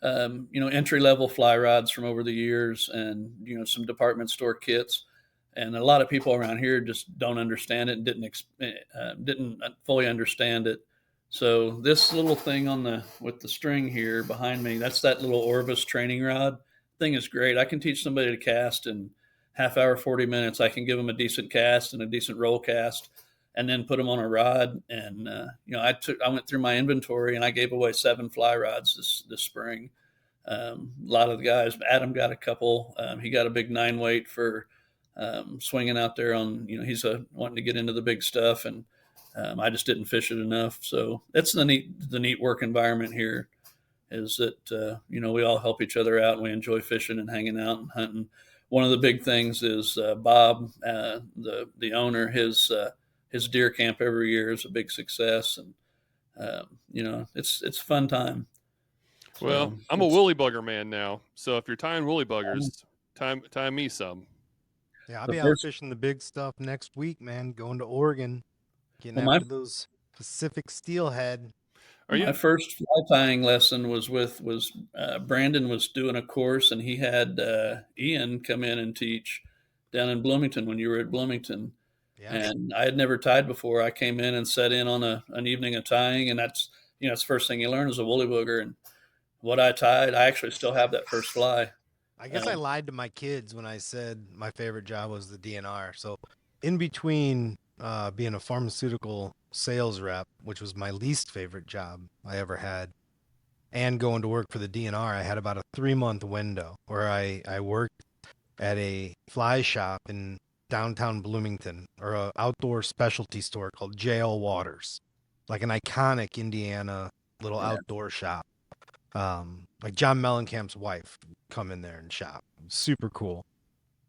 entry-level fly rods from over the years, and some department store kits. And a lot of people around here just don't understand it and didn't fully understand it. So this little thing with the string here behind me, that's that little Orvis training rod. Thing is great. I can teach somebody to cast in half hour, 40 minutes. I can give them a decent cast and a decent roll cast, and then put them on a rod. And I went through my inventory, and I gave away 7 fly rods this spring. A lot of the guys, Adam got a couple. He got a big 9-weight for swinging out there on. He's wanting to get into the big stuff, and I just didn't fish it enough. So that's the neat work environment here. Is that we all help each other out, and we enjoy fishing and hanging out and hunting. One of the big things is Bob, the owner, his deer camp every year is a big success, and it's a fun time. Well, I'm a woolly bugger man now, so if you're tying woolly buggers, tie me some. Yeah, I'll be out fishing the big stuff next week, man. Going to Oregon, getting after those Pacific steelhead. My first fly tying lesson was Brandon was doing a course, and he had Ian come in and teach down in Bloomington when you were at Bloomington. Yeah. And I had never tied before. I came in and sat in on an evening of tying, and that's it's the first thing you learn is a woolly booger. And what I tied, I actually still have that first fly. I guess I lied to my kids when I said my favorite job was the DNR. So in between being a pharmaceutical sales rep, which was my least favorite job I ever had, and going to work for the DNR, I had about a 3-month window where I worked at a fly shop in downtown Bloomington, or an outdoor specialty store called J.L. Waters, like an iconic Indiana little outdoor shop. Like John Mellencamp's wife come in there and shop. Super cool.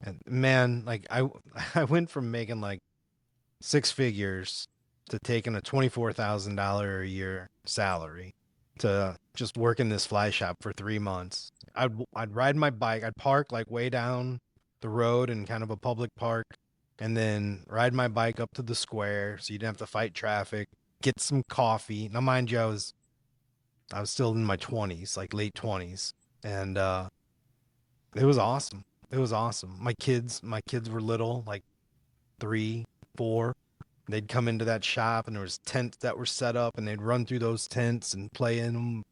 And man, like I went from making like 6 figures to taking a $24,000 a year salary to just working this fly shop for 3 months. I'd ride my bike. I'd park like way down the road in kind of a public park, and then ride my bike up to the square so you didn't have to fight traffic, get some coffee. Now, mind you, I was still in my 20s, like late 20s, and it was awesome. It was awesome. My kids were little, like 3, 4, they'd come into that shop and there was tents that were set up and they'd run through those tents and play in them.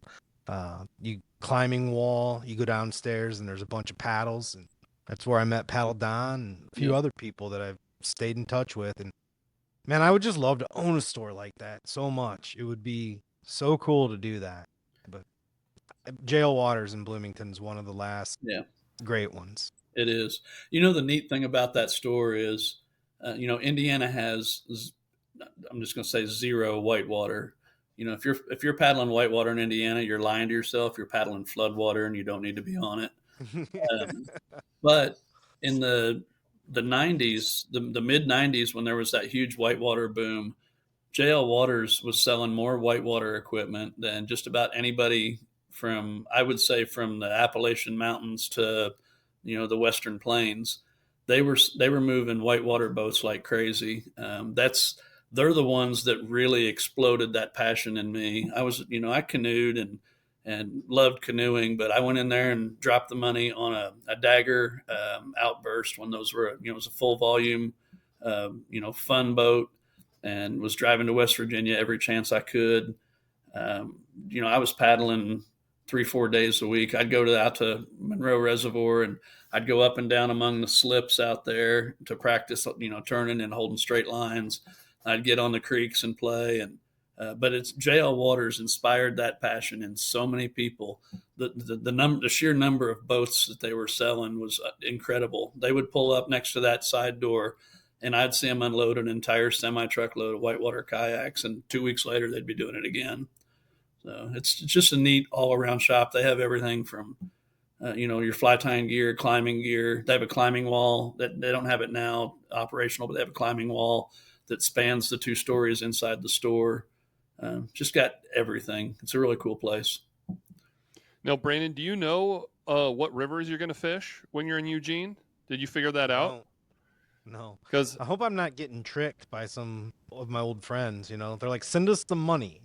You climbing wall, you go downstairs and there's a bunch of paddles, and that's where I met Paddle Don and a few other people that I've stayed in touch with. And man, I would just love to own a store like that so much. It would be so cool to do that. But Jail Waters in Bloomington is one of the last great ones. It is. The neat thing about that store is, Indiana has, I'm just going to say, zero whitewater. If you're paddling whitewater in Indiana, you're lying to yourself. You're paddling floodwater and you don't need to be on it. But in the 90s, the mid 90s, when there was that huge whitewater boom, JL Waters was selling more whitewater equipment than just about anybody from the Appalachian Mountains to, the Western Plains. They were moving whitewater boats like crazy. They're the ones that really exploded that passion in me. I canoed and loved canoeing, but I went in there and dropped the money on a Dagger Outburst when those were, it was a full volume, fun boat, and was driving to West Virginia every chance I could. I was paddling 3-4 days a week. I'd go out to Monroe Reservoir and I'd go up and down among the slips out there to practice, turning and holding straight lines. I'd get on the creeks and play, but it's JL Waters inspired that passion in so many people. The sheer number of boats that they were selling was incredible. They would pull up next to that side door, and I'd see them unload an entire semi-truck load of whitewater kayaks, and 2 weeks later they'd be doing it again. So it's just a neat all-around shop. They have everything from your fly tying gear, climbing gear. They have a climbing wall that they don't have it now operational, but they have a climbing wall that spans the 2 stories inside the store. Just got everything. It's a really cool place. Now, Brandon, do you know what rivers you're going to fish when you're in Eugene? Did you figure that out? No. Because I hope I'm not getting tricked by some of my old friends. They're like, send us the money.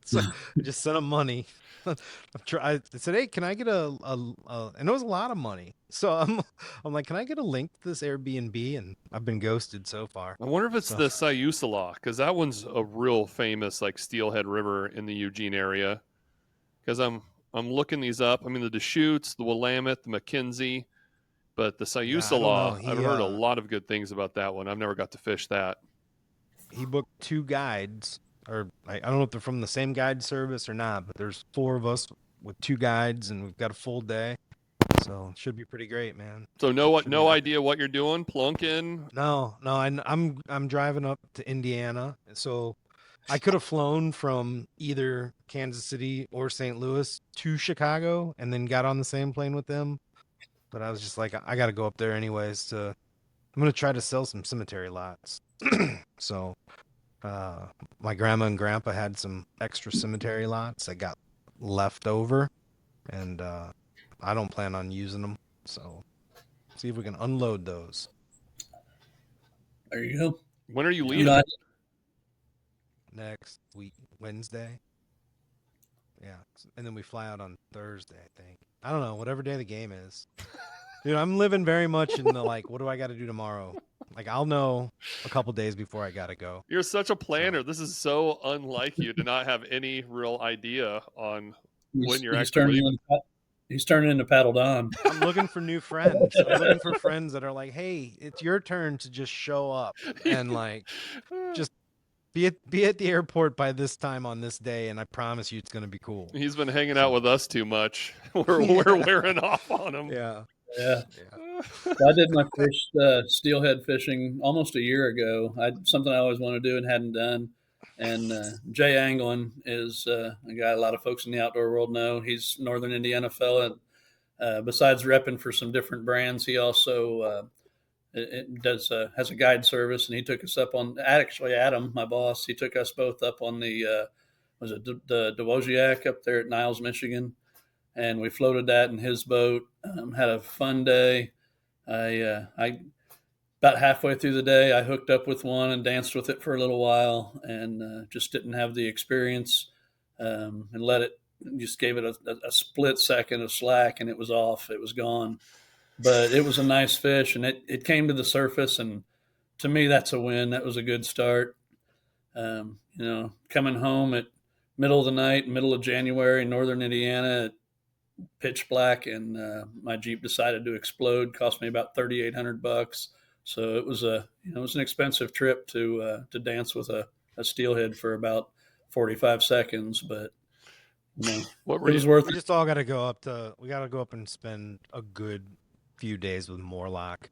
So I just sent them money. I said, hey, can I get and it was a lot of money. So I'm like, can I get a link to this Airbnb? And I've been ghosted so far. I wonder if it's the Siuslaw, because that one's a real famous Steelhead River in the Eugene area. Because I'm looking these up. I mean, the Deschutes, the Willamette, the McKenzie, but the Siuslaw, I've heard a lot of good things about that one. I've never got to fish that. He booked 2 guides, or I don't know if they're from the same guide service or not, but there's 4 of us with 2 guides, and we've got a full day. So it should be pretty great, man. So no idea what you're doing? Plunk in? No. I'm driving up to Indiana. So I could have flown from either Kansas City or St. Louis to Chicago and then got on the same plane with them. But I was just like, I got to go up there anyways. I'm going to try to sell some cemetery lots. So my grandma and grandpa had some extra cemetery lots that got left over, and I don't plan on using them. So see if we can unload those. There you go. When are you leaving? Next week, Wednesday. Yeah. And then we fly out on Thursday, I think. I don't know, whatever day the game is. Dude, I'm living very much in the what do I got to do tomorrow? I'll know a couple days before I got to go. You're such a planner. This is so unlike you to not have any real idea on when you're actually leaving. He's turning into Paddle Don. I'm looking for new friends. I'm looking for friends that are like, hey, it's your turn to just show up and just be at the airport by this time on this day, and I promise you it's going to be cool. He's been hanging out with us too much. We're wearing off on him. Yeah. I did my first steelhead fishing almost a year ago. Something I always wanted to do and hadn't done. And Jay Anglin is a guy a lot of folks in the outdoor world know. He's Northern Indiana fella. Besides repping for some different brands, he also has a guide service, and he took us up on, actually Adam, my boss, he took us both up on the Dowagiac up there at Niles, Michigan, and we floated that in his boat. Had a fun day. I about halfway through the day, I hooked up with one and danced with it for a little while, and just didn't have the experience, and just gave it a split second of slack, and it was off. It was gone. But it was a nice fish, and it came to the surface, and to me, that's a win. That was a good start. Coming home at middle of the night, middle of January, northern Indiana, pitch black, and my Jeep decided to explode. Cost me about $3,800. So it was an expensive trip to dance with a steelhead for about 45 seconds, but it was worth it. We just all got to go up and spend a good few days with Morlock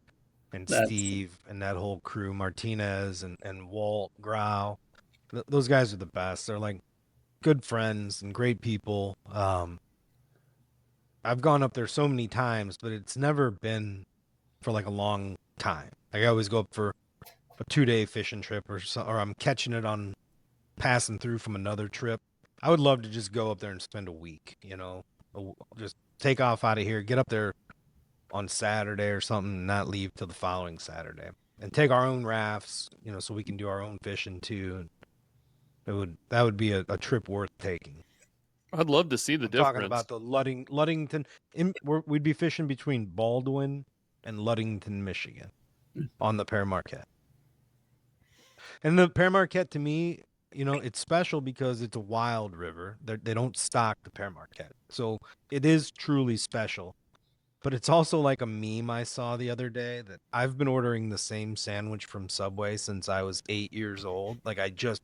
and Steve and that whole crew, Martinez and Walt Grau. Those guys are the best. They're like good friends and great people. I've gone up there so many times, but it's never been for like a long time. Like I always go up for a 2-day fishing trip or I'm catching it on passing through from another trip. I would love to just go up there and spend a week, just take off out of here, get up there on Saturday or something, and not leave till the following Saturday, and take our own rafts, so we can do our own fishing too. That would be a trip worth taking. I'd love to see the difference. Talking about the Ludington, we'd be fishing between Baldwin and Ludington, Michigan, on the Père Marquette. And the Père Marquette, to me, it's special because it's a wild river. They don't stock the Père Marquette, so it is truly special. But it's also like a meme I saw the other day that I've been ordering the same sandwich from Subway since I was 8 years old. Like I just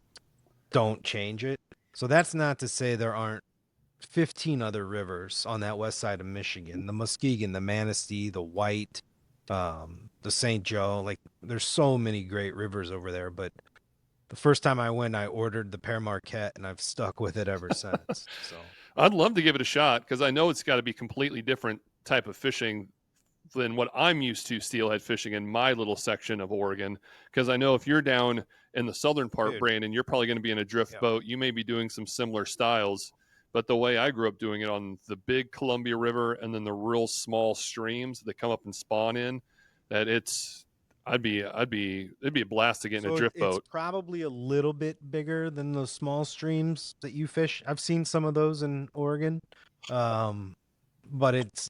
don't change it. So that's not to say there aren't 15 other rivers on that west side of Michigan, the Muskegon, the Manistee, the White, the St. Joe. Like there's so many great rivers over there, but the first time I went, I ordered the Père Marquette, and I've stuck with it ever since. So I'd love to give it a shot because I know it's got to be completely different type of fishing than what I'm used to steelhead fishing in my little section of Oregon. Because I know if you're down in the southern part, Brandon, you're probably going to be in a drift boat. You may be doing some similar styles. But the way I grew up doing it on the big Columbia River and then the real small streams that come up and spawn in, that it'd be a blast to get in a drift boat. It's probably a little bit bigger than those small streams that you fish. I've seen some of those in Oregon. But it's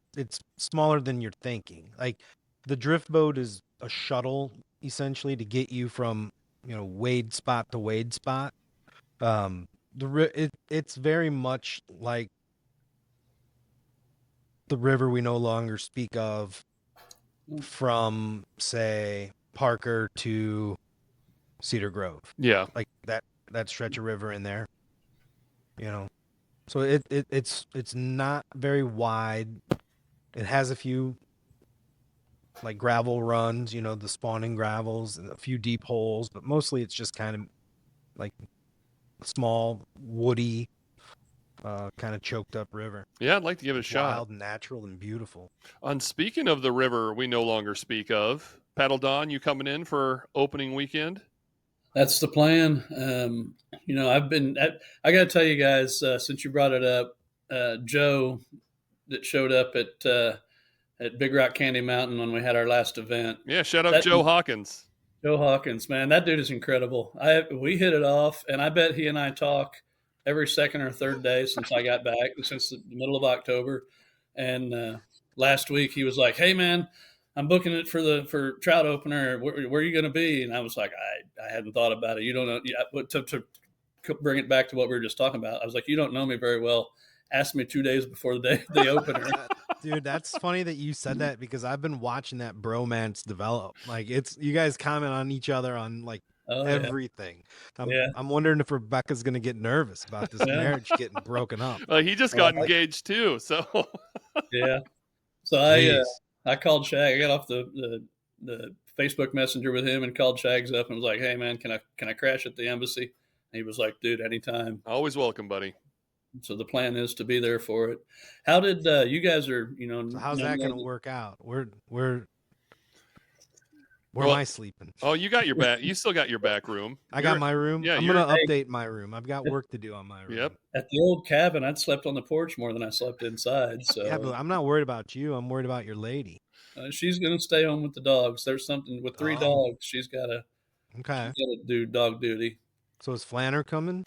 smaller than you're thinking. Like the drift boat is a shuttle essentially to get you from, wade spot to wade spot. It's very much like the river we no longer speak of from, say, Parker to Cedar Grove. Yeah. Like that stretch of river in there, So it's not very wide. It has a few like gravel runs, the spawning gravels, and a few deep holes, but mostly it's just kind of like small, woody, kind of choked up river. Yeah, I'd like to give it a shot. Wild, natural, and beautiful. Speaking of the river we no longer speak of, Paddle Don, you coming in for opening weekend? That's the plan. I got to tell you guys, since you brought it up, Joe that showed up at Big Rock Candy Mountain when we had our last event. Yeah, shout out Joe Hawkins. Joe Hawkins, man, that dude is incredible. We hit it off, and I bet he and I talk every second or third day since I got back, since the middle of October. And last week he was like, "Hey, man, I'm booking it for trout opener. Where are you going to be?" And I was like, I hadn't thought about it. You don't know. Yeah, to bring it back to what we were just talking about, I was like, you don't know me very well. Ask me 2 days before the opener. Dude, that's funny that you said that because I've been watching that bromance develop. Like you guys comment on each other on like everything. I'm wondering if Rebecca's going to get nervous about this marriage getting broken up. He just got engaged too. So yeah. So I called Shag. I got off the Facebook Messenger with him and called Shags up and was like, "Hey man, can I crash at the embassy?" And he was like, "Dude, anytime. Always welcome, buddy." So the plan is to be there for it. How did you guys are? So how's that going to work out? Where am I sleeping? Oh, you got your back. You still got your back room. I got my room. Yeah, I'm going to update my room. I've got work to do on my room. Yep. At the old cabin, I'd slept on the porch more than I slept inside. So yeah, but I'm not worried about you. I'm worried about your lady. She's going to stay home with the dogs. There's something with 3 dogs. She's got to do dog duty. So is Flanner coming?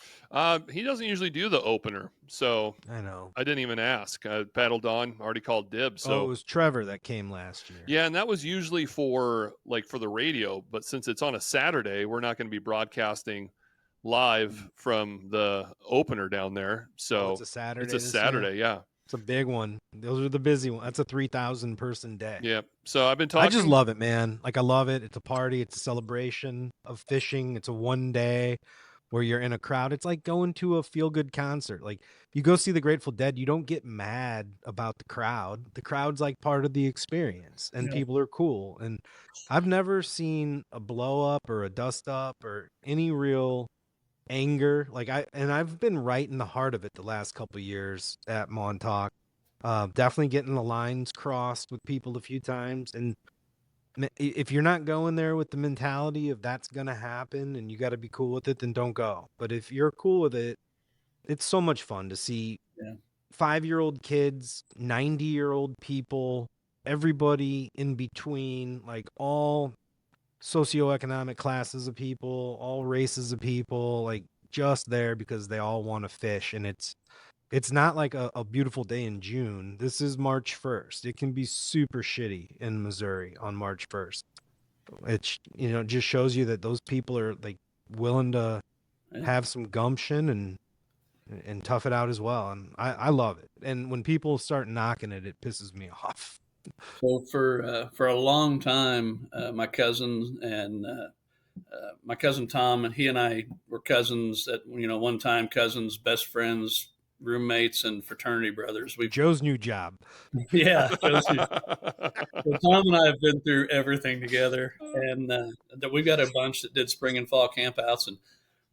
He doesn't usually do the opener, so I know. I didn't even ask. Paddle Don already called dibs. So it was Trevor that came last year. yeah, and that was usually for the radio. But since it's on a Saturday, we're not going to be broadcasting live from the opener down there. So it's a Saturday. It's a Saturday, yeah. It's a big one. Those are the busy ones. That's a 3,000 person day. Yeah. So I've been talking. I just love it, man. Like, I love it. It's a party. It's a celebration of fishing. It's a one day where you're in a crowd. It's like going to a feel-good concert. Like, you go see the Grateful Dead, you don't get mad about the crowd. The crowd's like part of the experience, and people are cool. And I've never seen a blow up or a dust up or any real anger. I've been right in the heart of it the last couple of years at Montauk. Definitely getting the lines crossed with people a few times. And if you're not going there with the mentality of that's going to happen and you got to be cool with it, then don't go. But if you're cool with it, it's so much fun to see 5-year-old kids, 90-year-old people, everybody in between, like all socioeconomic classes of people, all races of people, like just there because they all want to fish. And it's not like a beautiful day in June. This is March 1st. It can be super shitty in Missouri on March 1st. It just shows you that those people are like willing to have some gumption and tough it out as well. And I love it. And when people start knocking it, it pisses me off. So for a long time, my cousin Tom and he and I were cousins at one time, cousins, best friends, roommates, and fraternity brothers. Joe's new job. Yeah, so Tom and I have been through everything together, and we've got a bunch that did spring and fall campouts, and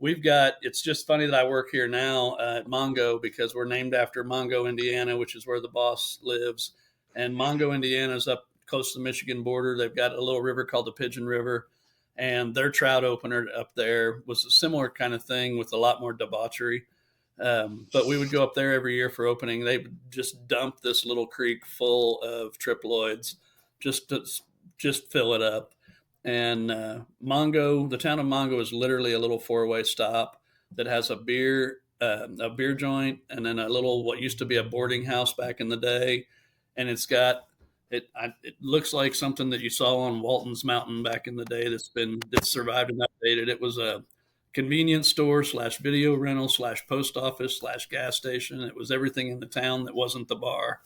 it's just funny that I work here now at Mongo because we're named after Mongo, Indiana, which is where the boss lives. And Mongo, Indiana is up close to the Michigan border. They've got a little river called the Pigeon River, and their trout opener up there was a similar kind of thing with a lot more debauchery. But we would go up there every year for opening. They would just dump this little creek full of triploids just to fill it up. And the town of Mongo is literally a little 4-way stop that has a beer joint and then a little what used to be a boarding house back in the day. And it looks like something that you saw on Walton's Mountain back in the day that's survived and updated. It was a convenience store / video rental / post office / gas station. It was everything in the town that wasn't the bar.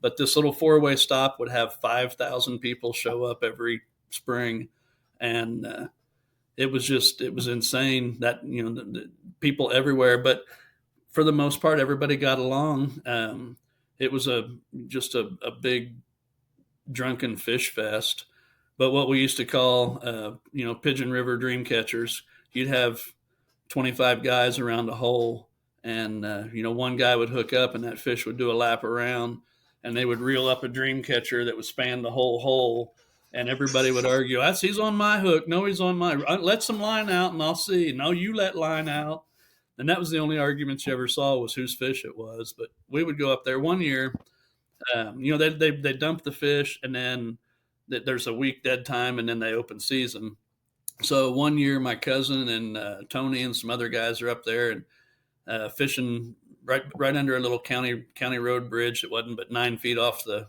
But this little 4-way stop would have 5,000 people show up every spring. And it was insane that, the people everywhere. But for the most part, everybody got along. It was just a big drunken fish fest. But what we used to call, Pigeon River dream catchers, you'd have 25 guys around a hole, and one guy would hook up, and that fish would do a lap around, and they would reel up a dream catcher that would span the whole hole, and everybody would argue, he's on my hook. No, he's on my. Let some line out, and I'll see. No, you let line out. And that was the only arguments you ever saw was whose fish it was. But we would go up there one year. They dump the fish, and then there's a week dead time, and then they open season. So one year, my cousin and Tony and some other guys are up there and fishing right under a little county road bridge that wasn't but 9 feet off the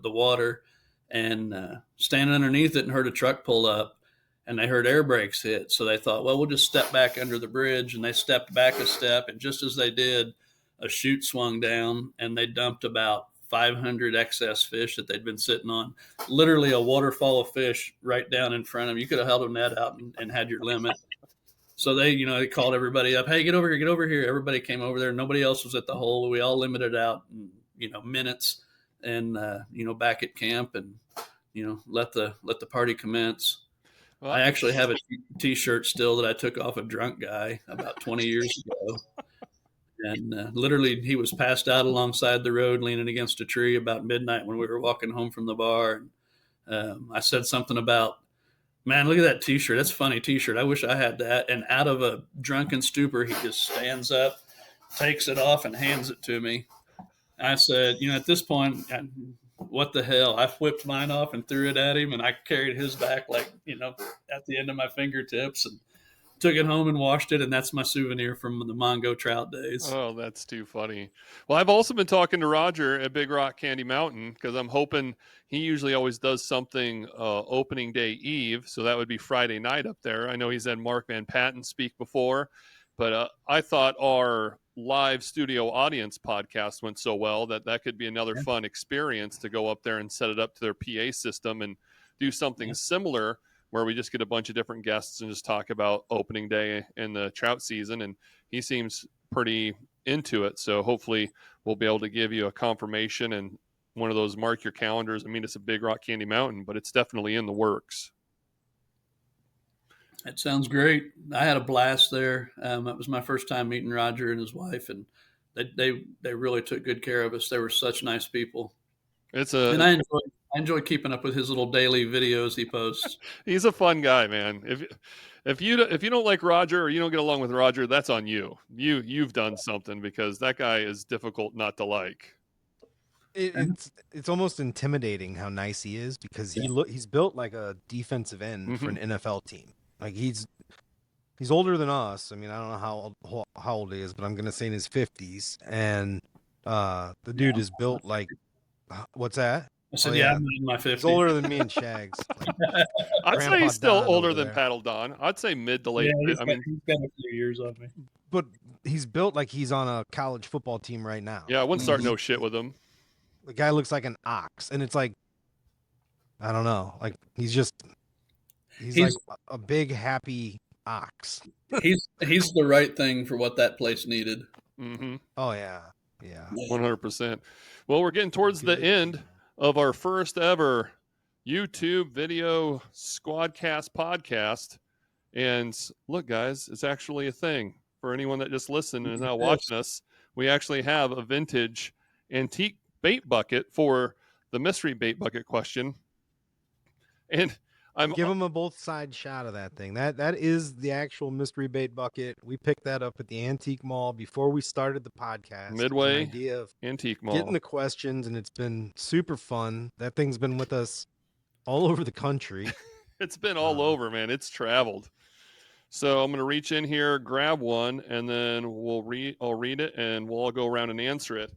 water, and standing underneath it and heard a truck pull up. And they heard air brakes hit. So they thought, well, we'll just step back under the bridge. And they stepped back a step. And just as they did, a chute swung down and they dumped about 500 excess fish that they'd been sitting on. Literally a waterfall of fish right down in front of them. You could have held a net out and had your limit. So they called everybody up. Hey, get over here. Everybody came over there. Nobody else was at the hole. We all limited out, minutes and, back at camp and, let the party commence. Well, I actually have a T-shirt still that I took off a drunk guy about 20 years ago. And literally, he was passed out alongside the road, leaning against a tree about midnight when we were walking home from the bar. And I said something about, man, look at that T-shirt. That's a funny T-shirt. I wish I had that. And out of a drunken stupor, he just stands up, takes it off, and hands it to me. I said, at this point, what the hell? I whipped mine off and threw it at him, and I carried his back at the end of my fingertips. And took it home and washed it, and that's my souvenir from the Mongo trout days. Oh, that's too funny. Well, I've also been talking to Roger at Big Rock Candy Mountain because I'm hoping he usually always does something opening day eve. So that would be Friday night up there. I know he's had Mark Van Patten speak before, but I thought our live studio audience podcast went so well that could be another fun experience to go up there and set it up to their PA system and do something similar where we just get a bunch of different guests and just talk about opening day and the trout season. And he seems pretty into it. So hopefully we'll be able to give you a confirmation and one of those mark your calendars. I mean, it's a Big Rock Candy Mountain, but it's definitely in the works. That sounds great. I had a blast there. That was my first time meeting Roger and his wife, and they really took good care of us. They were such nice people. And I enjoy keeping up with his little daily videos he posts. He's a fun guy, man. If you don't like Roger or you don't get along with Roger, that's on you. You've done something because that guy is difficult not to like. It's almost intimidating how nice he is because he's built like a defensive end for an NFL team. Like he's older than us. I mean, I don't know how old he is, but I'm gonna say in his 50s. And the dude is built like what's that? I said, I'm in my 50s. He's older than me and Shags. Like, I'd say he's still older than Paddle Don. I'd say mid to late. He's got a few years on me. But he's built like he's on a college football team right now. Yeah, I wouldn't start no shit with him. The guy looks like an ox, and it's like, I don't know, like he's like a big happy ox. He's the right thing for what that place needed. Mm-hmm. Oh yeah, 100%. Well, we're getting towards the end of our first ever YouTube video Squadcast podcast, and look, guys, it's actually a thing for anyone that just listened and is now watching us. We actually have a vintage antique bait bucket for the mystery bait bucket question, and give them a both side shot of that thing. That is the actual mystery bait bucket. We picked that up at the Antique Mall before we started the podcast. Midway idea of Antique Mall, getting the questions, and it's been super fun. That thing's been with us all over the country. It's been all over, man. It's traveled. So I'm going to reach in here, grab one, and then I'll read it, and we'll all go around and answer it.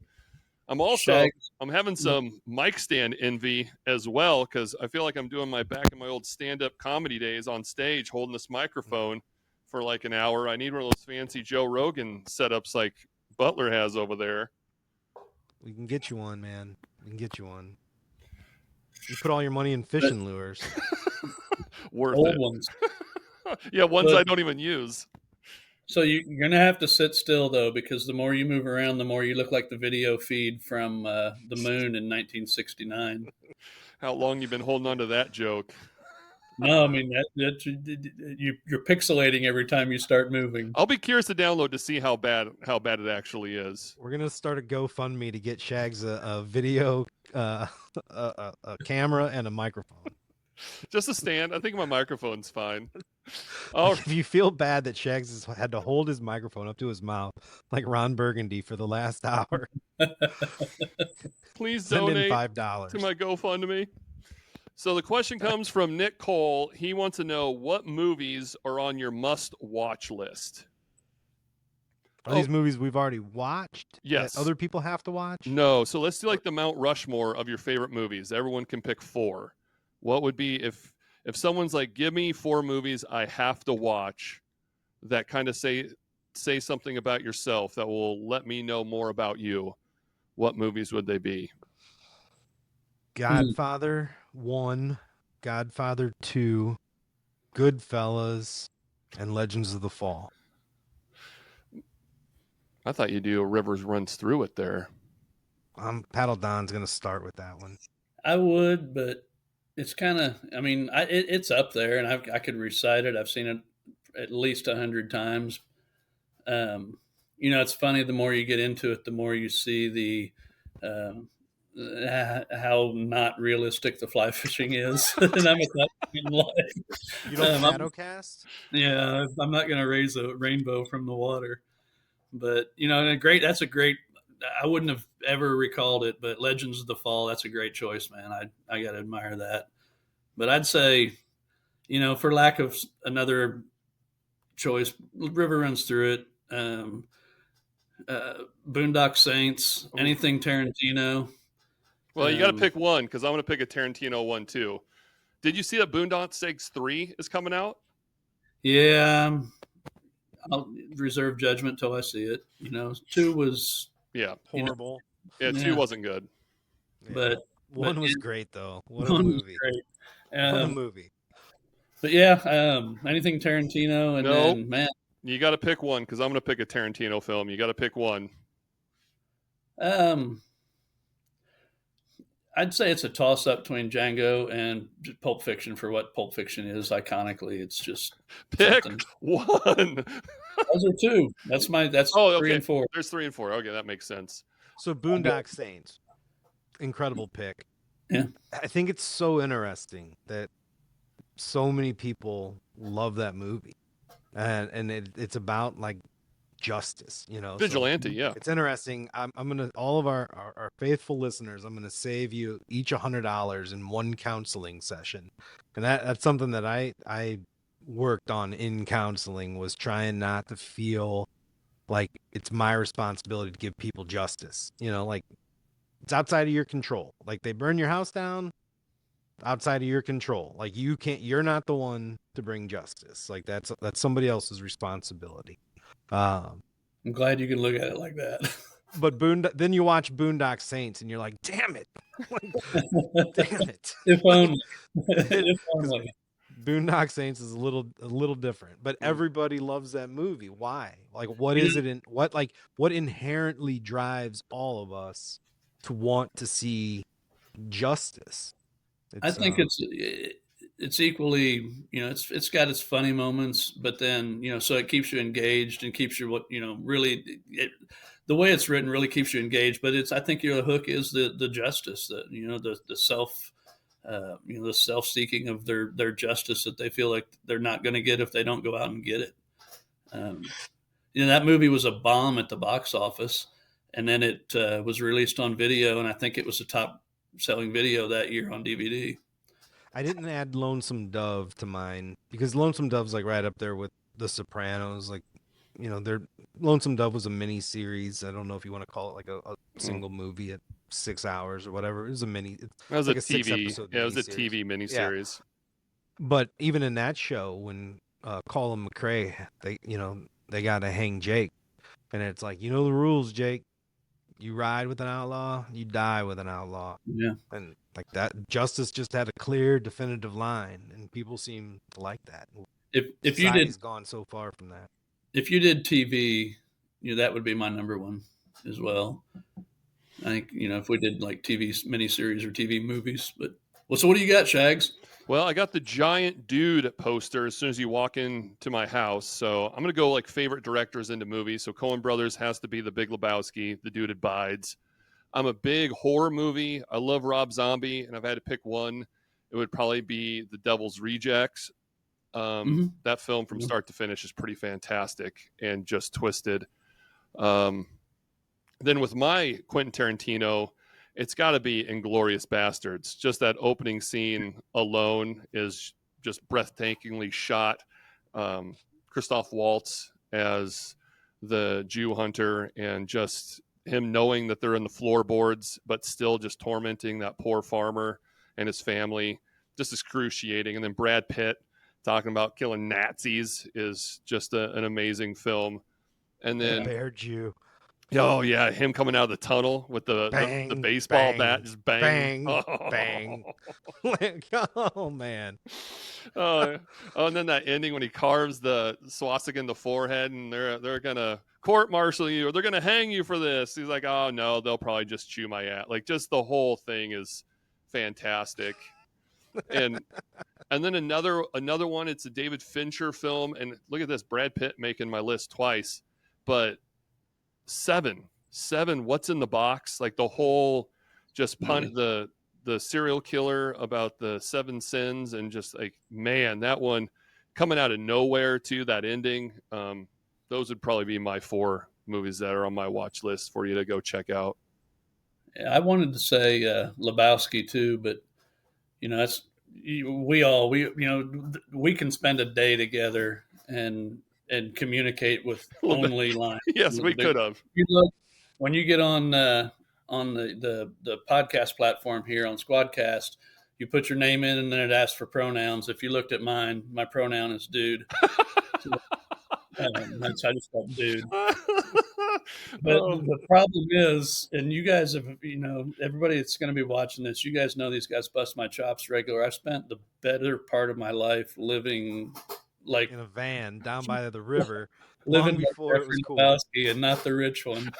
I'm having some mic stand envy as well because I feel like I'm doing back in my old stand-up comedy days on stage, holding this microphone for like an hour. I need one of those fancy Joe Rogan setups like Butler has over there. We can get you one, man. We can get you one. You put all your money in fishing lures. Worth old it. Ones. Yeah, ones I don't even use. So you're going to have to sit still, though, because the more you move around, the more you look like the video feed from the moon in 1969. How long you been holding on to that joke? No, I mean, you're pixelating every time you start moving. I'll be curious to download to see how bad it actually is. We're going to start a GoFundMe to get Shags a video, a camera, and a microphone. Just a stand. I think my microphone's fine. If you feel bad that Shags has had to hold his microphone up to his mouth like Ron Burgundy for the last hour, please send donate in $5 to my GoFundMe. So the question comes from Nick Cole. He wants to know what movies are on your must-watch list. Are these movies we've already watched? Yes. That other people have to watch? No. So let's do like the Mount Rushmore of your favorite movies. Everyone can pick 4. What would be if someone's like, give me 4 movies I have to watch that kind of say something about yourself that will let me know more about you, what movies would they be? Godfather 1, Godfather 2, Goodfellas, and Legends of the Fall. I thought you'd do a Rivers Runs Through It there. Paddle Don's going to start with that one. I would, but it's kind of, I mean, it's up there, and I could recite it. I've seen it at least 100 times. It's funny. The more you get into it, the more you see how not realistic the fly fishing is. And I'm at that point in life. You don't shadow cast? Yeah, I'm not going to raise a rainbow from the water. But that's a great. I wouldn't have ever recalled it, but Legends of the Fall, that's a great choice, man. I got to admire that. But I'd say, for lack of another choice. River Runs Through It. Boondock Saints. Anything Tarantino. Well, you got to pick one because I'm going to pick a Tarantino one too. Did you see that Boondock Saints 3 is coming out? Yeah, I'll reserve judgment till I see it. 2 was horrible. Yeah, 2 wasn't good. Yeah. But one was great though. What a one movie! was great. What a movie! But yeah, anything Tarantino, and then man, you got to pick one because I'm going to pick a Tarantino film. You got to pick one. I'd say it's a toss-up between Django and Pulp Fiction for what Pulp Fiction is iconically. It's just pick something. One. Those are 2. That's 3 and 4. There's 3 and 4. Okay, that makes sense. So Boondock Saints, incredible pick. Yeah, I think it's so interesting that so many people love that movie, and it's about like justice, vigilante. So it's interesting. I'm gonna, all of our faithful listeners, I'm gonna save you each $100 in one counseling session, and that's something that I worked on in counseling, was trying not to feel like it's my responsibility to give people justice. Like it's outside of your control. Like they burn your house down, outside of your control. Like you're not the one to bring justice. Like that's somebody else's responsibility. I'm glad you can look at it like that. But then you watch Boondock Saints and you're like, damn it. Damn it. If only. If only. Boondock Saints is a little different, but everybody loves that movie. Why? Like, what is it what inherently drives all of us to want to see justice? I think it's equally, it's got its funny moments, but then, so it keeps you engaged and keeps you, really, the way it's written really keeps you engaged. But I think your hook is the justice, that, the self, the self-seeking of their justice that they feel like they're not going to get if they don't go out and get it. That movie was a bomb at the box office, and then it was released on video, and I think it was the top selling video that year on DVD. I didn't add Lonesome Dove to mine because Lonesome Dove's like right up there with The Sopranos. Like, Lonesome Dove was a mini series. I don't know if you want to call it like a single movie at 6 hours or whatever. It was a mini. It was like a TV. Yeah, it was a TV miniseries. Yeah. But even in that show, when Colin McRae, they got to hang Jake, and it's like, the rules, Jake. You ride with an outlaw, you die with an outlaw. Yeah. And like that, justice just had a clear, definitive line, and people seem to like that. If you did, gone so far from that. If you did TV, that would be my number one as well. I think, if we did like TV miniseries or TV movies. But so what do you got, Shags? Well, I got the giant dude poster as soon as you walk into my house. So I'm going to go like favorite directors into movies. So Coen Brothers has to be The Big Lebowski, The Dude Abides. I'm a big horror movie. I love Rob Zombie, and if I had to pick one, it would probably be The Devil's Rejects. That film from start to finish is pretty fantastic and just twisted. Then with my Quentin Tarantino, it's got to be Inglourious Bastards. Just that opening scene alone is just breathtakingly shot. Christoph Waltz as the Jew hunter, and just him knowing that they're in the floorboards, but still just tormenting that poor farmer and his family, just excruciating. And then Brad Pitt talking about killing Nazis is just an amazing film. And then Bear Jew. Oh yeah, him coming out of the tunnel with the baseball bat, just bang, bang. Oh man. And then that ending when he carves the swastika in the forehead, and they're gonna court-martial you, or they're gonna hang you for this. He's like, oh no, they'll probably just chew my ass. Like, just the whole thing is fantastic. And then another one, it's a David Fincher film, and look at this, Brad Pitt making my list twice, but Seven, What's in the Box? Like the whole just the serial killer about the 7 sins, and just like, man, that one coming out of nowhere too, that ending. Those would probably be my 4 movies that are on my watch list for you to go check out. Yeah, I wanted to say Lebowski too, but we can spend a day together and and communicate with A little bit. only lines. Yes, we could have. When you get on the podcast platform here on Squadcast, you put your name in and then it asks for pronouns. If you looked at mine, my pronoun is dude. I just called dude. But the problem is, and you guys have, everybody that's going to be watching this, you guys know these guys bust my chops regular. I've spent the better part of my life living like in a van down by the river, living long before like it was cool. Lebowski and not the rich one.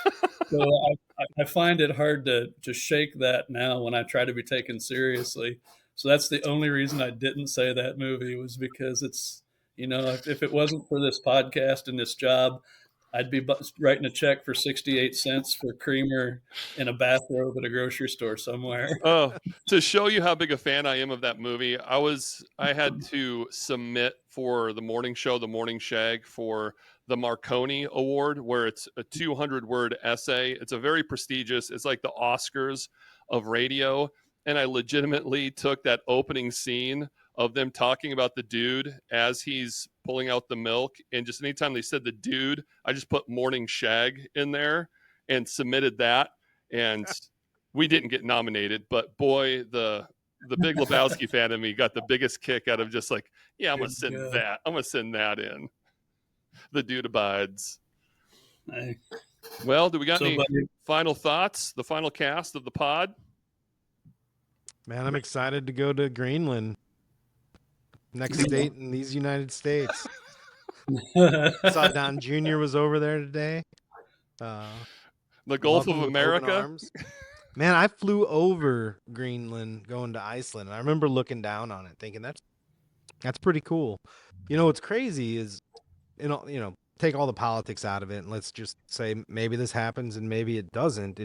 So I find it hard to shake that now when I try to be taken seriously. So that's the only reason I didn't say that movie, was because it's, if it wasn't for this podcast and this job, I'd be writing a check for 68 cents for creamer in a bathrobe at a grocery store somewhere. Oh, to show you how big a fan I am of that movie, I had to submit for the morning show, the Morning Shag, for the Marconi Award, where it's a 200-word essay. It's a very prestigious, it's like the Oscars of radio. And I legitimately took that opening scene of them talking about the dude as he's pulling out the milk, and just anytime they said the dude, I just put Morning Shag in there and submitted that. And we didn't get nominated, but boy, the Big Lebowski fan in me got the biggest kick out of just like, yeah, I'm gonna send that. I'm gonna send that in. The dude abides. Hey. Well, do we got any final thoughts? The final cast of the pod? Man, I'm excited to go to Greenland. Next state in these United States. Saw Don Jr. was over there today. The Gulf of America. Man, I flew over Greenland going to Iceland. And I remember looking down on it thinking that's pretty cool. What's crazy is, take all the politics out of it and let's just say maybe this happens and maybe it doesn't.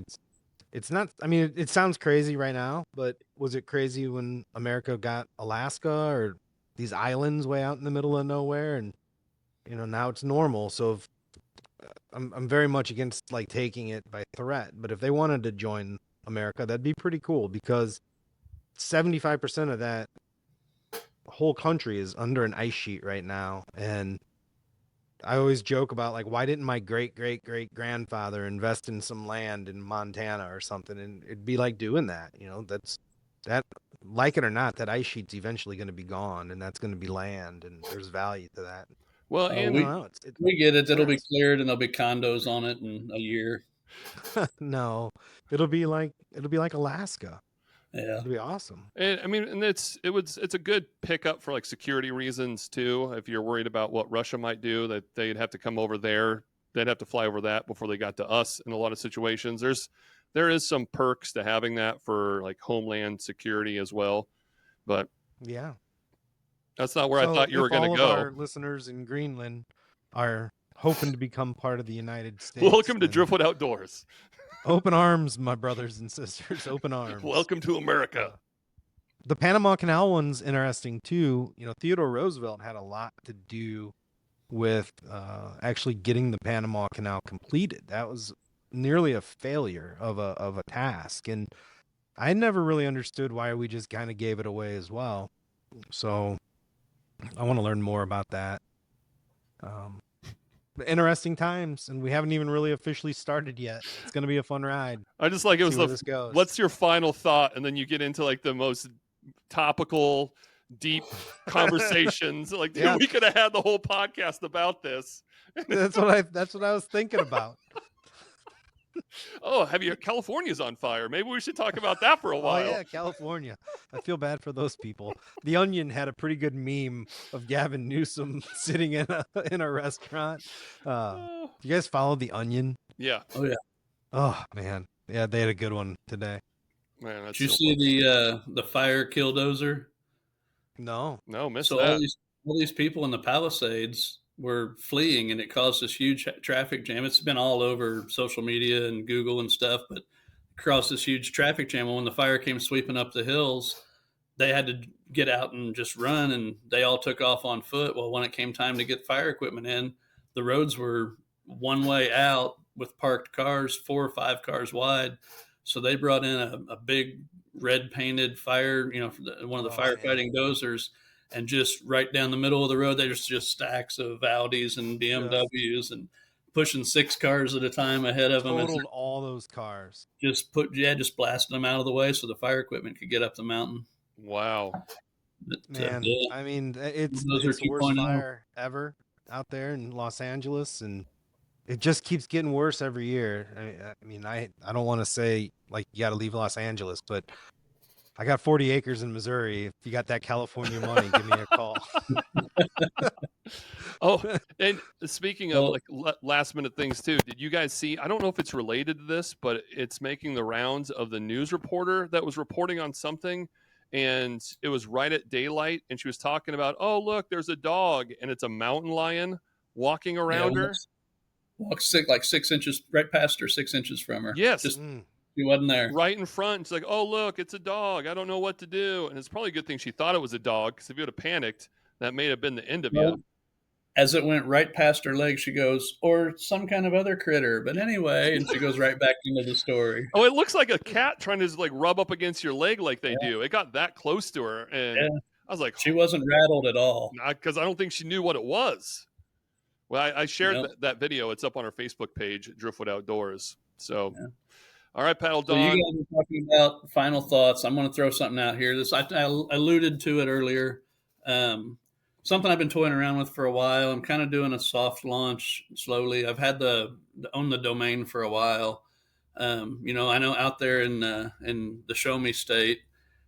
It's not, it sounds crazy right now, but was it crazy when America got Alaska or these islands way out in the middle of nowhere? And, now it's normal. So I'm very much against like taking it by threat, but if they wanted to join America, that'd be pretty cool, because 75% of that whole country is under an ice sheet right now. And I always joke about, like, why didn't my great-great-great-grandfather invest in some land in Montana or something? And it'd be like doing that, that, like it or not, that ice sheet's eventually going to be gone, and that's going to be land, and there's value to that. Well, and we get it. It'll be cleared, and there'll be condos on it in a year. No, it'll be like Alaska. Yeah, it'd be awesome. And it's a good pickup for like security reasons too. If you're worried about what Russia might do, that they'd have to come over there, they'd have to fly over that before they got to us. In a lot of situations, there is some perks to having that for like homeland security as well. But yeah, that's not where I thought you were going to go. Our listeners in Greenland are hoping to become part of the United States. Welcome to Driftwood Outdoors. Open arms, my brothers and sisters. Open arms. Welcome to America. The Panama Canal one's interesting too. Theodore Roosevelt had a lot to do with actually getting the Panama Canal completed. That was nearly a failure of a task, and I never really understood why we just kind of gave it away as well. So I want to learn more about that. Interesting times, and we haven't even really officially started yet. It's going to be a fun ride. I just like it was what's your final thought, and then you get into like the most topical, deep conversations. Like, dude, we could have had the whole podcast about this. That's what I was thinking about. Oh, California's on fire. Maybe we should talk about that for a while. Oh yeah, California. I feel bad for those people. The Onion had a pretty good meme of Gavin Newsom sitting in a restaurant. You guys follow The Onion? Yeah. Oh yeah. Oh man, yeah, they had a good one today. Man, did you see the fire killdozer? No, missed so that. All these people in the Palisades were fleeing, and it caused this huge traffic jam. It's been all over social media and Google and stuff, but it caused this huge traffic jam. And when the fire came sweeping up the hills, they had to get out and just run, and they all took off on foot. Well, when it came time to get fire equipment in, the roads were one way out with parked cars, 4 or 5 cars wide. So they brought in a big red painted fire, one of the firefighting dozers, and just right down the middle of the road, there's just stacks of Audis and BMWs and pushing 6 cars at a time ahead of them. Totaled all those cars. Just blasting them out of the way so the fire equipment could get up the mountain. Wow. But, man, I mean, it's the worst fire ever out there in Los Angeles, and it just keeps getting worse every year. I mean, I don't want to say like you got to leave Los Angeles, but I got 40 acres in Missouri. If you got that California money, give me a call. Oh, and speaking of like last minute things too, did you guys see, I don't know if it's related to this, but it's making the rounds of the news reporter that was reporting on something, and it was right at daylight, and she was talking about, oh, look, there's a dog, and it's a mountain lion walking around her. Walks like 6 inches right past her, 6 inches from her. Yes. Just, he wasn't there. Right in front. She's like, oh, look, it's a dog. I don't know what to do. And it's probably a good thing she thought it was a dog, because if you would have panicked, that may have been the end of you. As it went right past her leg, she goes, or some kind of other critter. But anyway, and she goes right back into the story. Oh, it looks like a cat trying to like rub up against your leg like they do. It got that close to her. And I was like, she wasn't rattled at all. Because I don't think she knew what it was. Well, I shared that video. It's up on our Facebook page, Driftwood Outdoors. So, all right, Paddle Don. So you guys are talking about final thoughts. I'm going to throw something out here. I alluded to it earlier. Something I've been toying around with for a while. I'm kind of doing a soft launch slowly. I've had own the domain for a while. I know out there in the Show Me State,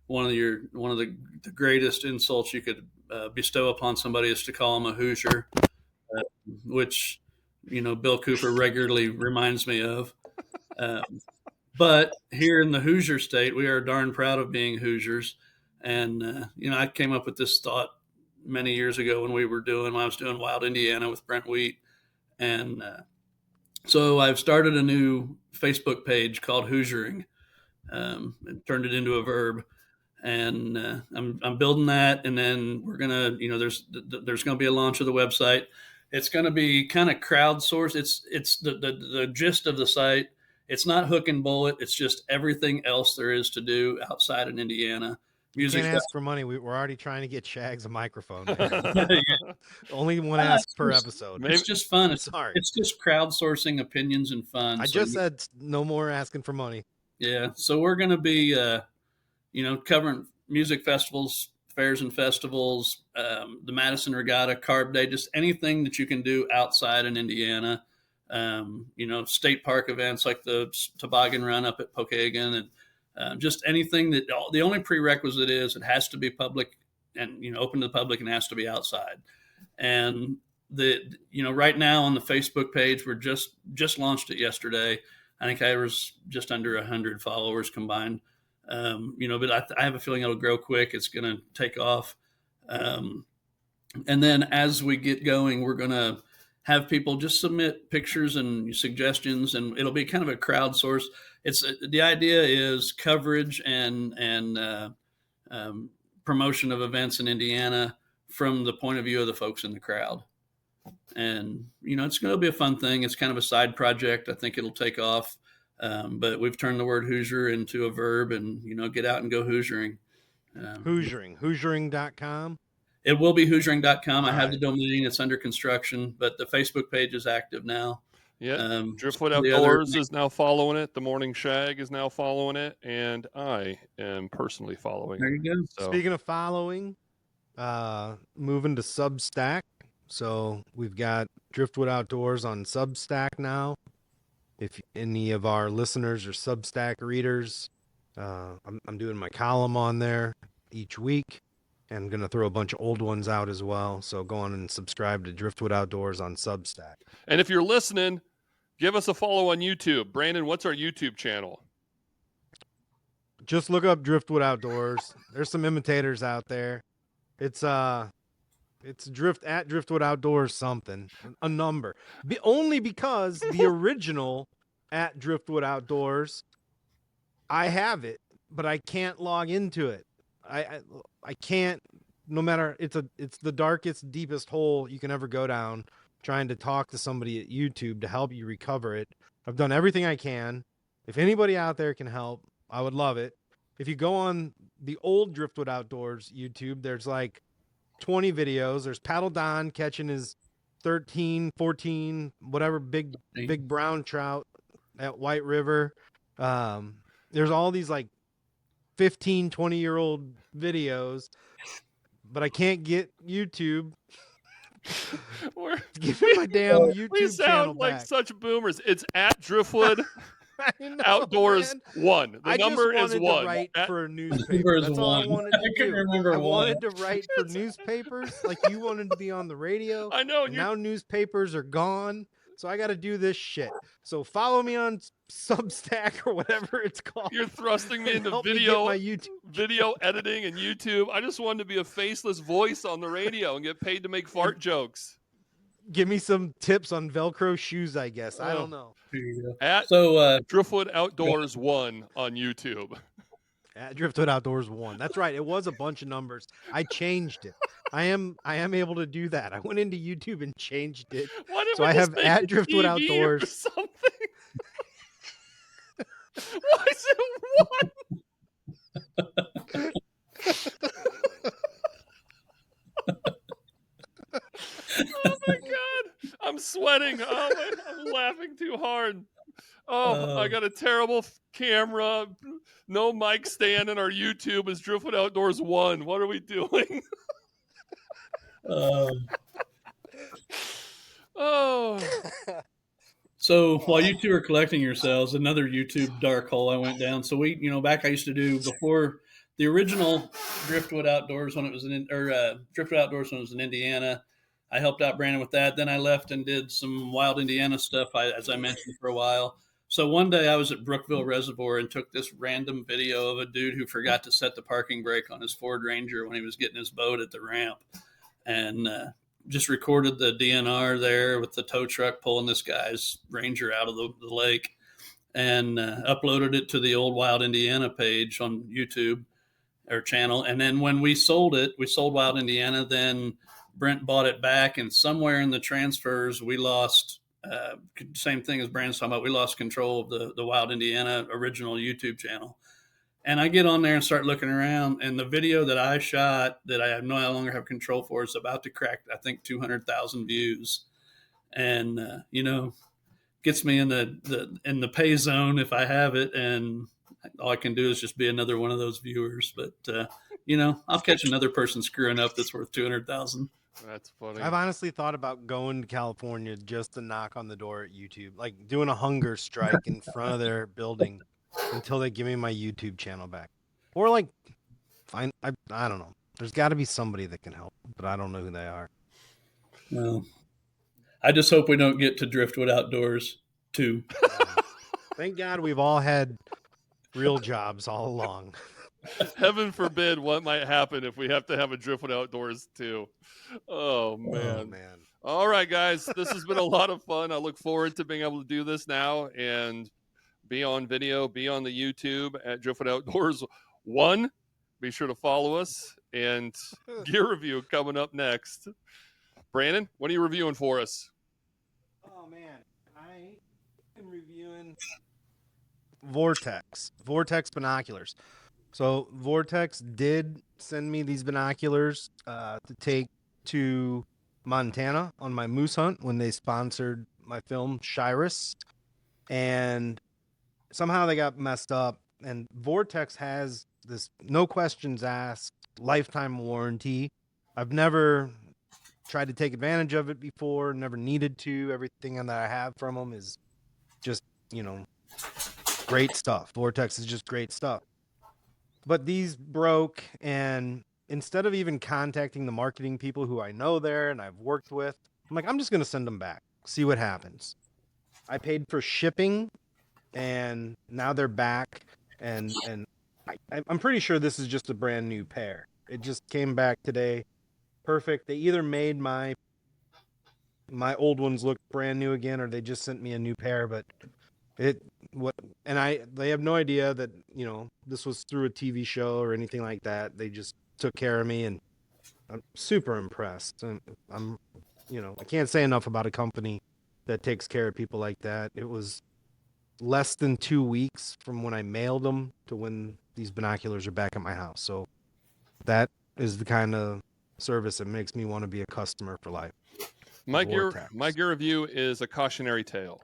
one of the greatest insults you could bestow upon somebody is to call them a Hoosier, which Bill Cooper regularly reminds me of. But here in the Hoosier State, we are darn proud of being Hoosiers. And I came up with this thought many years ago when I was doing Wild Indiana with Brent Wheat. And so I've started a new Facebook page called Hoosiering, and turned it into a verb. And I'm building that. And then we're going to, there's going to be a launch of the website. It's going to be kind of crowdsourced. It's the gist of the site. It's not hook and bullet. It's just everything else there is to do outside in Indiana. Music. Can't ask for money. We're already trying to get Shags a microphone. Only one ask per episode. It's just fun. It's just crowdsourcing opinions and fun. I just said no more asking for money. Yeah. So we're going to be, covering music festivals, fairs and festivals, the Madison Regatta, Carb Day, just anything that you can do outside in Indiana. State park events like the toboggan run up at Pokagon, and just anything that the only prerequisite is it has to be public and open to the public, and has to be outside. And right now on the Facebook page, we're just launched it yesterday. I think I was just under 100 followers combined. But I have a feeling it'll grow quick. It's going to take off. And then as we get going, we're going to have people just submit pictures and suggestions, and it'll be kind of a crowdsource. The idea is coverage and promotion of events in Indiana from the point of view of the folks in the crowd. And, it's going to be a fun thing. It's kind of a side project. I think it'll take off. But we've turned the word Hoosier into a verb, and, get out and go Hoosiering. Hoosiering.com. It will be Hoosiering.com. I have the domain. It's under construction, but the Facebook page is active now. Yeah. Driftwood Outdoors is now following it. The Morning Shag is now following it. And I am personally following. There you go. So. Speaking of following, moving to Substack. So we've got Driftwood Outdoors on Substack now. If any of our listeners are Substack readers, I'm doing my column on there each week. And I'm going to throw a bunch of old ones out as well. So go on and subscribe to Driftwood Outdoors on Substack. And if you're listening, give us a follow on YouTube. Brandon, what's our YouTube channel? Just look up Driftwood Outdoors. There's some imitators out there. It's Driftwood Outdoors something, a number. Only because the original at Driftwood Outdoors, I have it, but I can't log into it. I can't, no matter, it's the darkest, deepest hole you can ever go down trying to talk to somebody at YouTube to help you recover it. I've done everything I can. If anybody out there can help, I would love it. If you go on the old Driftwood Outdoors YouTube, there's like 20 videos. There's Paddle Don catching his 13, 14, whatever big brown trout at White River. There's all these like 15, 20-year-old videos, but I can't get YouTube. Give me my damn YouTube we sound channel like back. such boomers. It's at Driftwood know, Outdoors man. 1. The number is 1. I just wanted to write for a newspaper. That's all I wanted to do. I wanted to write for newspapers, like you wanted to be on the radio. I know. And now newspapers are gone, so I got to do this shit. So follow me on Substack or whatever it's called. You're thrusting me into video editing and YouTube. I just wanted to be a faceless voice on the radio and get paid to make fart jokes. Give me some tips on Velcro shoes, I guess. I don't know. At Driftwood Outdoors 1 on YouTube. At Driftwood Outdoors 1. That's right. It was a bunch of numbers. I changed it. I am able to do that. I went into YouTube and changed it. So I have at Driftwood Outdoors. Or something? Why is it 1? Oh my God, I'm sweating. Oh, I'm laughing too hard. Oh, I got a terrible camera. No mic stand, and our YouTube is Driftwood Outdoors 1. What are we doing? Oh. So while you two are collecting yourselves, another YouTube dark hole I went down. So we, back I used to do before the original Driftwood Outdoors when it was Driftwood Outdoors when it was in Indiana. I helped out Brandon with that. Then I left and did some wild Indiana stuff, as I mentioned, for a while. So one day I was at Brookville Reservoir and took this random video of a dude who forgot to set the parking brake on his Ford Ranger when he was getting his boat at the ramp. And just recorded the DNR there with the tow truck pulling this guy's Ranger out of the lake, and uploaded it to the Old Wild Indiana page on YouTube or channel. And then when we sold Wild Indiana, then Brent bought it back, and somewhere in the transfers, we lost, same thing as Brandon's talking about, we lost control of the Wild Indiana original YouTube channel. And I get on there and start looking around, and the video that I shot that I no longer have control for is about to crack, I think, 200,000 views. And, gets me in the pay zone if I have it, and all I can do is just be another one of those viewers. But, I'll catch another person screwing up that's worth 200,000. That's funny. I've honestly thought about going to California just to knock on the door at YouTube, like doing a hunger strike in front of their building until they give me my YouTube channel back. Or I don't know. There's got to be somebody that can help, but I don't know who they are. Well, I just hope we don't get to Driftwood Outdoors 2. Thank God we've all had real jobs all along. Heaven forbid what might happen if we have to have a Driftwood Outdoors 2. Oh, man. All right, guys. This has been a lot of fun. I look forward to being able to do this now and be on video, be on the YouTube at Driftwood Outdoors 1. Be sure to follow us, and gear review coming up next. Brandon, what are you reviewing for us? Oh, man. I am reviewing Vortex binoculars. So Vortex did send me these binoculars to take to Montana on my moose hunt when they sponsored my film Shiras, and somehow they got messed up. And Vortex has this no questions asked lifetime warranty. I've never tried to take advantage of it before, never needed to. Everything that I have from them is just, great stuff. Vortex is just great stuff. But these broke, and instead of even contacting the marketing people who I know there and I've worked with, I'm like, I'm just going to send them back, see what happens. I paid for shipping, and now they're back, and I'm pretty sure this is just a brand new pair. It just came back today. Perfect. They either made my old ones look brand new again, or they just sent me a new pair, but they have no idea that, this was through a TV show or anything like that. They just took care of me, and I'm super impressed. And I can't say enough about a company that takes care of people like that. It was less than 2 weeks from when I mailed them to when these binoculars are back at my house. So that is the kind of service that makes me want to be a customer for life. My Vortex. gear review is a cautionary tale.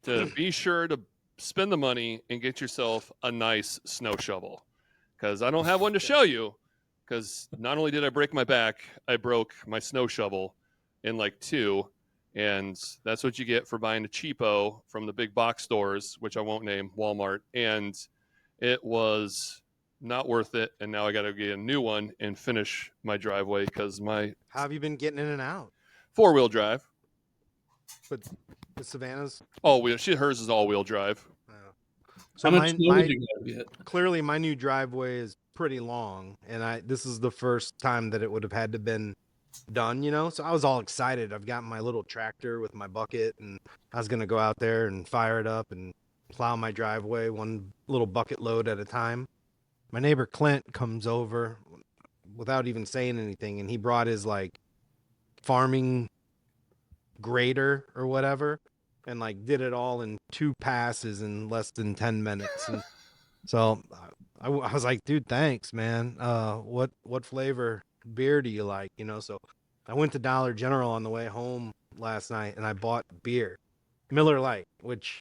To be sure to spend the money and get yourself a nice snow shovel, because I don't have one to show you. Because not only did I break my back, I broke my snow shovel in like 2, and that's what you get for buying a cheapo from the big box stores, which I won't name, Walmart. And it was not worth it, and now I got to get a new one and finish my driveway because my How have you been getting in and out? 4-wheel drive. But the Savannah's All-wheel. Hers is all-wheel drive. so How much snow did you guys get? clearly my new driveway is pretty long, and this is the first time that it would have had to been done, so I was all excited. I've got my little tractor with my bucket, and I was gonna go out there and fire it up and plow my driveway one little bucket load at a time. My neighbor Clint comes over without even saying anything, and he brought his like farming grader or whatever, and like did it all in 2 passes in less than 10 minutes. And so I was like, dude, thanks, man. What flavor beer do you like? So I went to Dollar General on the way home last night, and I bought beer, Miller Lite, which,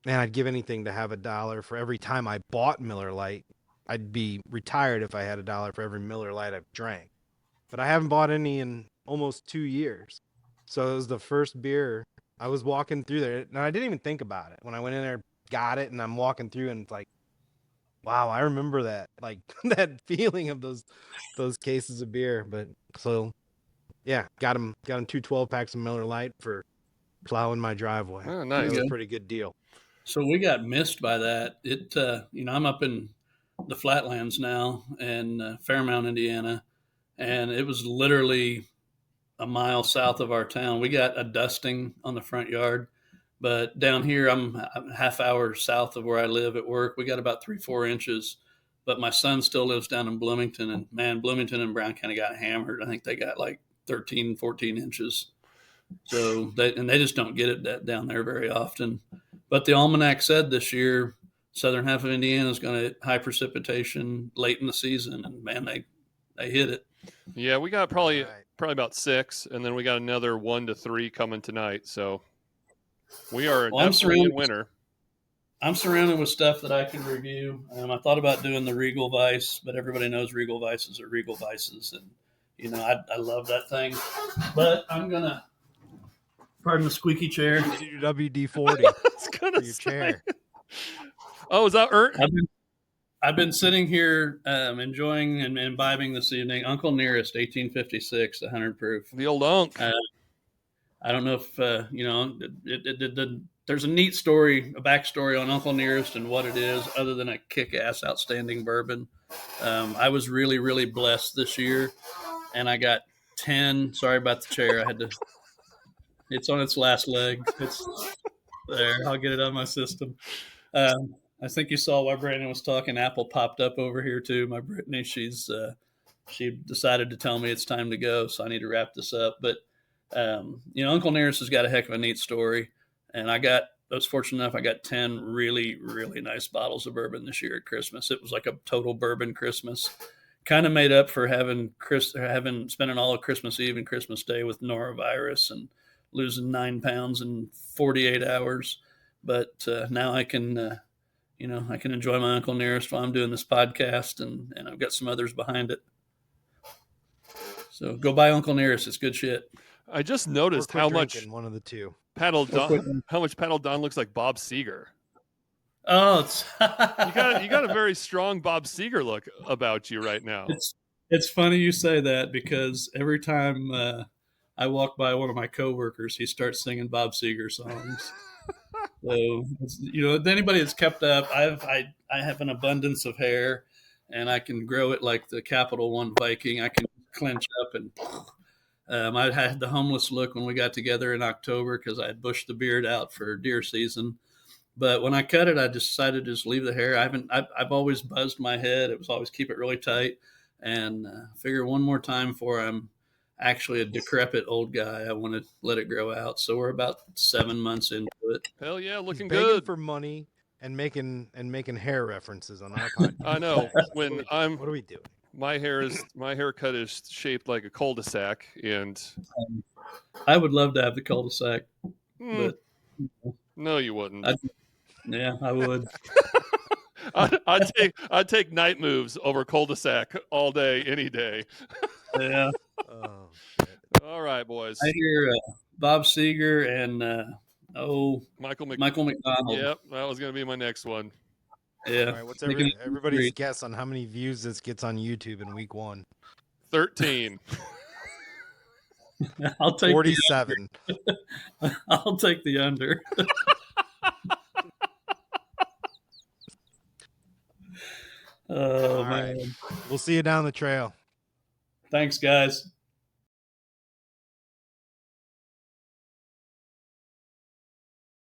man, I'd give anything to have $1 for every time I bought Miller Lite. I'd be retired if I had $1 for every Miller Lite I've drank. But I haven't bought any in almost 2 years. So it was the first beer. I was walking through there, and I didn't even think about it. When I went in there, got it, and I'm walking through, and it's like, wow, I remember that, like that feeling of those cases of beer. But so, yeah, got him 2 12-packs of Miller Lite for plowing my driveway. Oh, nice. That was a pretty good deal. So we got missed by that. I'm up in the Flatlands now in Fairmount, Indiana, and it was literally a mile south of our town. We got a dusting on the front yard, but down here, I'm a half hour south of where I live at work. We got about 3-4 inches, but my son still lives down in Bloomington, and man, Bloomington and Brown County got hammered. I think they got like 13, 14 inches. So they just don't get it down there very often. But the almanac said this year, southern half of Indiana is going to hit high precipitation late in the season, and man, they hit it. Yeah, we got probably about 6, and then we got another 1 to 3 coming tonight. So we are definitely in winter. I'm surrounded with stuff that I can review. I thought about doing the Regal Vice, but everybody knows Regal Vices are Regal Vices, and I love that thing. But I'm gonna, pardon the squeaky chair, your WD-40 for your chair. Oh, is that Ert? I've been sitting here enjoying and imbibing this evening. Uncle Nearest, 1856, 100 proof. The old unk. I don't know if there's a neat story, a backstory on Uncle Nearest and what it is, other than a kick-ass, outstanding bourbon. I was really, really blessed this year, and I got 10. Sorry about the chair. It's on its last leg. It's there. I'll get it out of my system. I think you saw while Brandon was talking, Apple popped up over here too. My Brittany, she decided to tell me it's time to go, so I need to wrap this up. But Uncle Nearest has got a heck of a neat story, and I was fortunate enough. I got 10 really, really nice bottles of bourbon this year at Christmas. It was like a total bourbon Christmas, kind of made up for spending all of Christmas Eve and Christmas Day with norovirus and losing 9 pounds in 48 hours. But now I can. I can enjoy my Uncle Nearest while I'm doing this podcast, and I've got some others behind it. So go buy Uncle Nearest. It's good shit. I just noticed how much one of the two Paddle Don looks like Bob Seger. Oh, you got a very strong Bob Seger look about you right now. It's funny you say that, because every time I walk by one of my coworkers, he starts singing Bob Seger songs. So, anybody that's kept up, I have an abundance of hair, and I can grow it like the Capital One Viking. I can clench up, and I had the homeless look when we got together in October because I had bushed the beard out for deer season. But when I cut it, I decided to just leave the hair. I've always buzzed my head. It was always keep it really tight, and figure one more time before I'm actually a decrepit old guy, I want to let it grow out. So we're about 7 months into it. Hell yeah, looking begging good for money and making hair references on our podcast. I know. What are we doing? my haircut is shaped like a cul-de-sac, and I would love to have the cul-de-sac, but no, you wouldn't. I would. I'd take night moves over cul-de-sac all day, any day. Yeah. Oh shit! All right, boys. I hear Bob Seger and Michael McDonald. Yep, that was going to be my next one. Yeah. All right, what's everybody's guess on how many views this gets on YouTube in week 1? 13. I'll take 47. I'll take the under. Oh, All man. right. We'll see you down the trail. Thanks, guys.